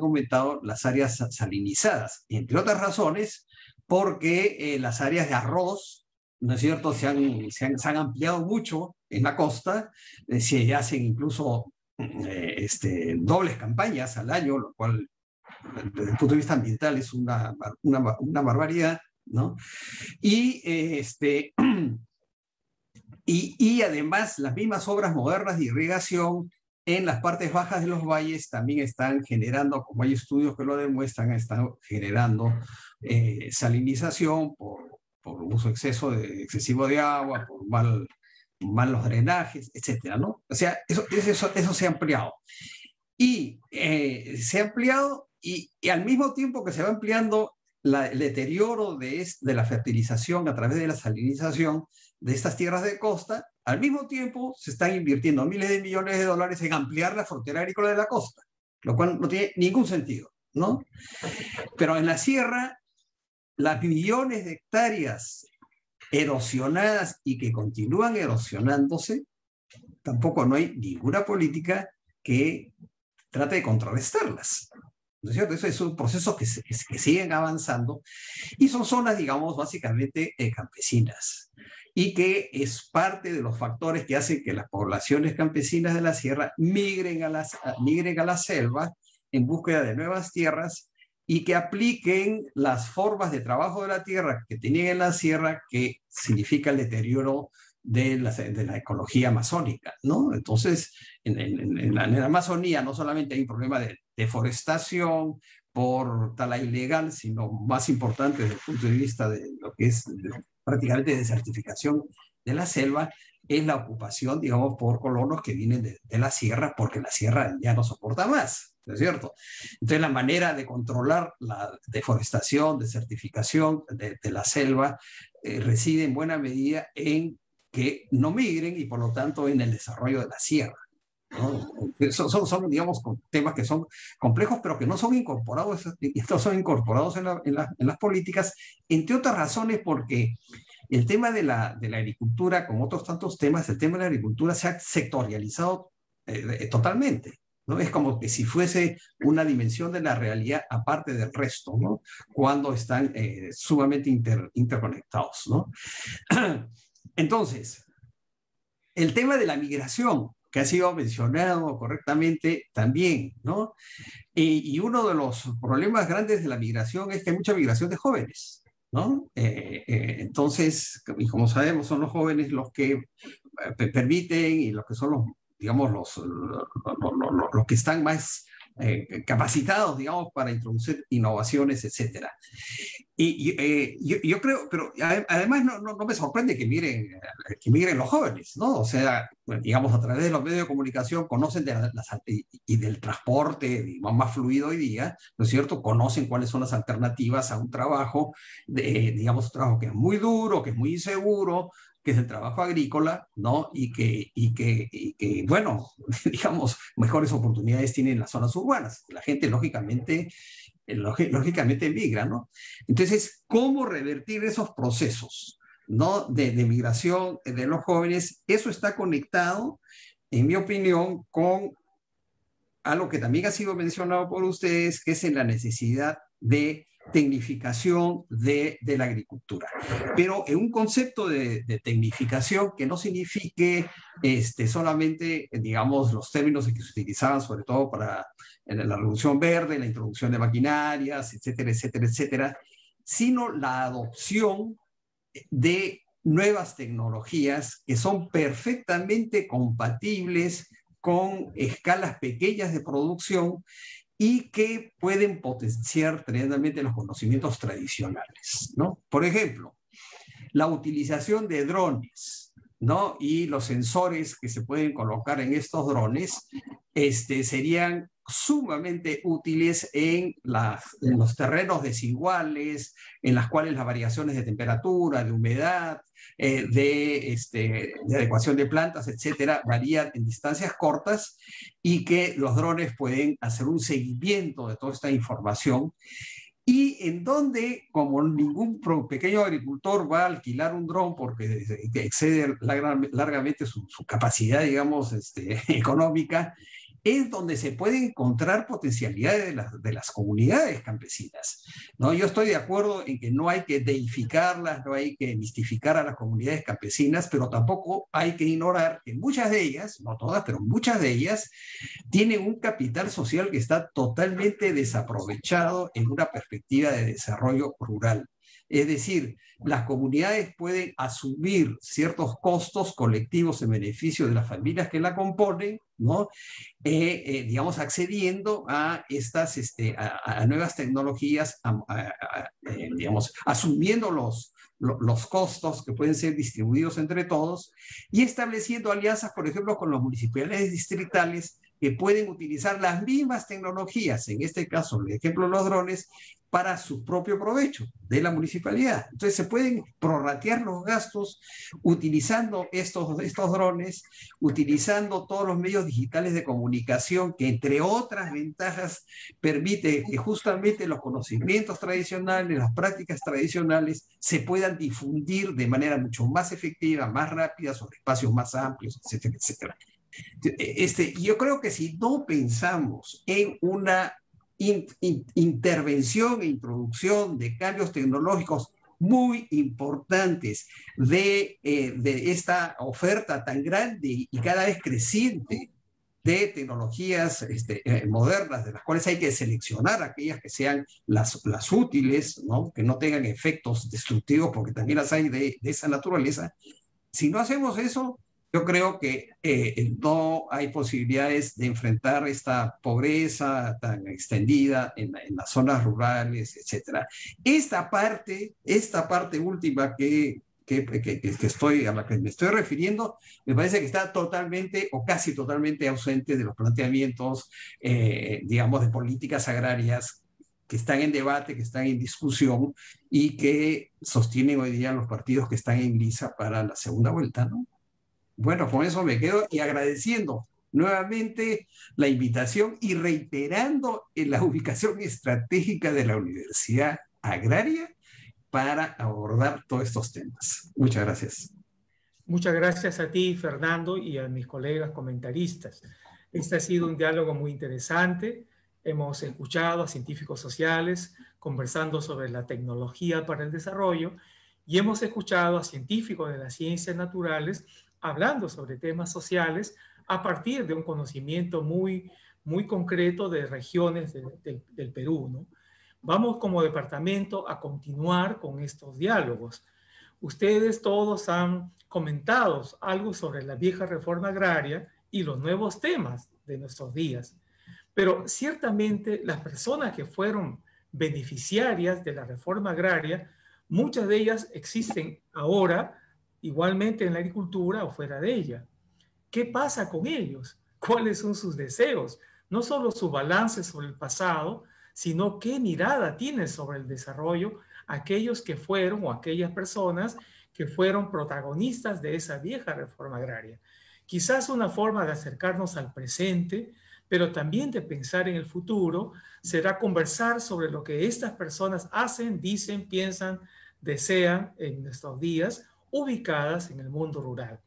aumentado las áreas salinizadas, entre otras razones, porque las áreas de arroz, ¿no es cierto?, se han ampliado mucho en la costa, se hacen incluso dobles campañas al año, lo cual desde el punto de vista ambiental es una barbaridad, ¿no? Y además las mismas obras modernas de irrigación en las partes bajas de los valles también están generando, como hay estudios que lo demuestran, están generando salinización por uso excesivo de agua, por malos drenajes, etcétera, ¿no? O sea, eso se ha ampliado. Y se ha ampliado y al mismo tiempo que se va ampliando el deterioro de la fertilización a través de la salinización de estas tierras de costa, al mismo tiempo se están invirtiendo miles de millones de dólares en ampliar la frontera agrícola de la costa, lo cual no tiene ningún sentido, ¿no? Pero en la sierra, las millones de hectáreas erosionadas y que continúan erosionándose, tampoco no hay ninguna política que trate de contrarrestarlas. ¿No es cierto? Esos son procesos que siguen avanzando y son zonas, digamos, básicamente campesinas y que es parte de los factores que hacen que las poblaciones campesinas de la sierra migren a la selva en búsqueda de nuevas tierras y que apliquen las formas de trabajo de la tierra que tenían en la sierra, que significa el deterioro de la ecología amazónica, ¿no? Entonces, en la Amazonía no solamente hay un problema de deforestación por tala ilegal, sino más importante desde el punto de vista de lo que es prácticamente desertificación de la selva, es la ocupación, digamos, por colonos que vienen de la sierra, porque la sierra ya no soporta más, ¿no es cierto? Entonces, la manera de controlar la deforestación, desertificación de la selva reside en buena medida en que no migren y por lo tanto en el desarrollo de la sierra, ¿no? Son, digamos, temas que son complejos, pero que no son incorporados, estos son incorporados en las políticas, entre otras razones porque el tema de la agricultura, como otros tantos temas, el tema de la agricultura se ha sectorializado totalmente. ¿No? Es como que si fuese una dimensión de la realidad aparte del resto, ¿no? Cuando están sumamente interconectados, ¿no? Entonces, el tema de la migración, que ha sido mencionado correctamente también, ¿no? Y uno de los problemas grandes de la migración es que hay mucha migración de jóvenes, ¿no? Entonces, y como sabemos, son los jóvenes los que permiten y los que son los, digamos, los que están más capacitados, digamos, para introducir innovaciones, etcétera. Yo creo, pero además no me sorprende que migren los jóvenes, ¿no? O sea, digamos, a través de los medios de comunicación conocen y del transporte digamos, más fluido hoy día, ¿no es cierto? Conocen cuáles son las alternativas a un trabajo, digamos, un trabajo que es muy duro, que es muy inseguro, que es el trabajo agrícola, ¿no? Y que bueno, digamos, mejores oportunidades tienen las zonas urbanas. La gente, lógicamente migra, ¿no? Entonces, ¿cómo revertir esos procesos, ¿no? De migración de los jóvenes? Eso está conectado, en mi opinión, con algo que también ha sido mencionado por ustedes, que es en la necesidad de tecnificación de la agricultura. Pero en un concepto de tecnificación que no signifique solamente, digamos, los términos que se utilizaban sobre todo para la revolución verde, la introducción de maquinarias, etcétera, etcétera, etcétera, sino la adopción de nuevas tecnologías que son perfectamente compatibles con escalas pequeñas de producción y que pueden potenciar tremendamente los conocimientos tradicionales, ¿no? Por ejemplo, la utilización de drones, ¿no? Y los sensores que se pueden colocar en estos drones serían sumamente útiles en los terrenos desiguales, en las cuales las variaciones de temperatura, de humedad, de adecuación de plantas, etcétera, varían en distancias cortas y que los drones pueden hacer un seguimiento de toda esta información y en donde, como ningún pequeño agricultor va a alquilar un dron porque excede largamente su capacidad, digamos, económica, es donde se pueden encontrar potencialidades de las comunidades campesinas, ¿no? Yo estoy de acuerdo en que no hay que deificarlas, no hay que mistificar a las comunidades campesinas, pero tampoco hay que ignorar que muchas de ellas, no todas, pero muchas de ellas, tienen un capital social que está totalmente desaprovechado en una perspectiva de desarrollo rural. Es decir, las comunidades pueden asumir ciertos costos colectivos en beneficio de las familias que la componen, ¿no? Digamos, accediendo a estas, a nuevas tecnologías, digamos, asumiendo los costos que pueden ser distribuidos entre todos y estableciendo alianzas, por ejemplo, con las municipalidades distritales que pueden utilizar las mismas tecnologías, en este caso, el ejemplo de los drones, para su propio provecho de la municipalidad. Entonces se pueden prorratear los gastos utilizando estos drones, utilizando todos los medios digitales de comunicación que entre otras ventajas permite que justamente los conocimientos tradicionales, las prácticas tradicionales se puedan difundir de manera mucho más efectiva, más rápida, sobre espacios más amplios, etcétera, etcétera. Yo creo que si no pensamos en una intervención e introducción de cambios tecnológicos muy importantes de esta oferta tan grande y cada vez creciente de tecnologías modernas, de las cuales hay que seleccionar aquellas que sean las útiles, ¿no? Que no tengan efectos destructivos, porque también las hay de esa naturaleza. Si no hacemos eso, yo creo que no hay posibilidades de enfrentar esta pobreza tan extendida en las zonas rurales, etc. Esta parte última a la que me estoy refiriendo, me parece que está totalmente o casi totalmente ausente de los planteamientos, digamos, de políticas agrarias que están en debate, que están en discusión y que sostienen hoy día los partidos que están en lisa para la segunda vuelta, ¿no? Bueno, con eso me quedo y agradeciendo nuevamente la invitación y reiterando en la ubicación estratégica de la Universidad Agraria para abordar todos estos temas. Muchas gracias. Muchas gracias a ti, Fernando, y a mis colegas comentaristas. Este ha sido un diálogo muy interesante. Hemos escuchado a científicos sociales conversando sobre la tecnología para el desarrollo y hemos escuchado a científicos de las ciencias naturales hablando sobre temas sociales a partir de un conocimiento muy concreto de regiones del Perú, ¿no? Vamos como departamento a continuar con estos diálogos. Ustedes todos han comentado algo sobre la vieja reforma agraria y los nuevos temas de nuestros días. Pero ciertamente las personas que fueron beneficiarias de la reforma agraria, muchas de ellas existen ahora igualmente en la agricultura o fuera de ella. ¿Qué pasa con ellos? ¿Cuáles son sus deseos? No solo su balance sobre el pasado, sino qué mirada tienen sobre el desarrollo aquellos que fueron o aquellas personas que fueron protagonistas de esa vieja reforma agraria. Quizás una forma de acercarnos al presente, pero también de pensar en el futuro, será conversar sobre lo que estas personas hacen, dicen, piensan, desean en nuestros días, ubicadas en el mundo rural.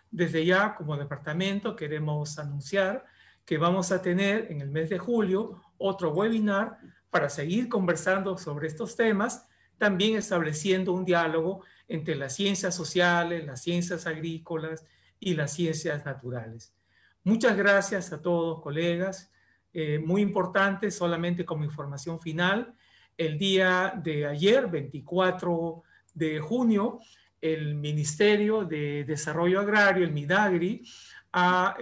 Desde ya, como departamento, queremos anunciar que vamos a tener en el mes de julio otro webinar para seguir conversando sobre estos temas, también estableciendo un diálogo entre las ciencias sociales, las ciencias agrícolas y las ciencias naturales. Muchas gracias a todos, colegas. Muy importante, solamente como información final, el día de ayer, 24 de junio, el Ministerio de Desarrollo Agrario, el MIDAGRI, ha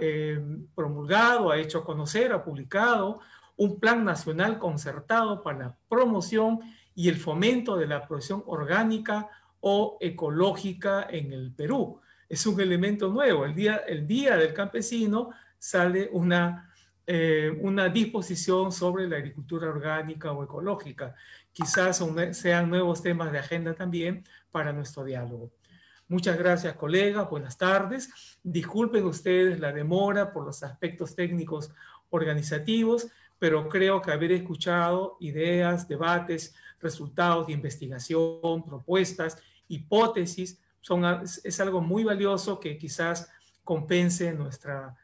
promulgado, ha hecho conocer, ha publicado un plan nacional concertado para la promoción y el fomento de la producción orgánica o ecológica en el Perú. Es un elemento nuevo. El día del campesino sale una disposición sobre la agricultura orgánica o ecológica. Quizás sean nuevos temas de agenda también para nuestro diálogo. Muchas gracias, colegas. Buenas tardes. Disculpen ustedes la demora por los aspectos técnicos organizativos, pero creo que haber escuchado ideas, debates, resultados de investigación, propuestas, hipótesis, es algo muy valioso que quizás compense nuestra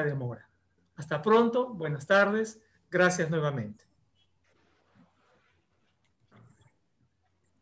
demora. Hasta pronto, buenas tardes, gracias nuevamente.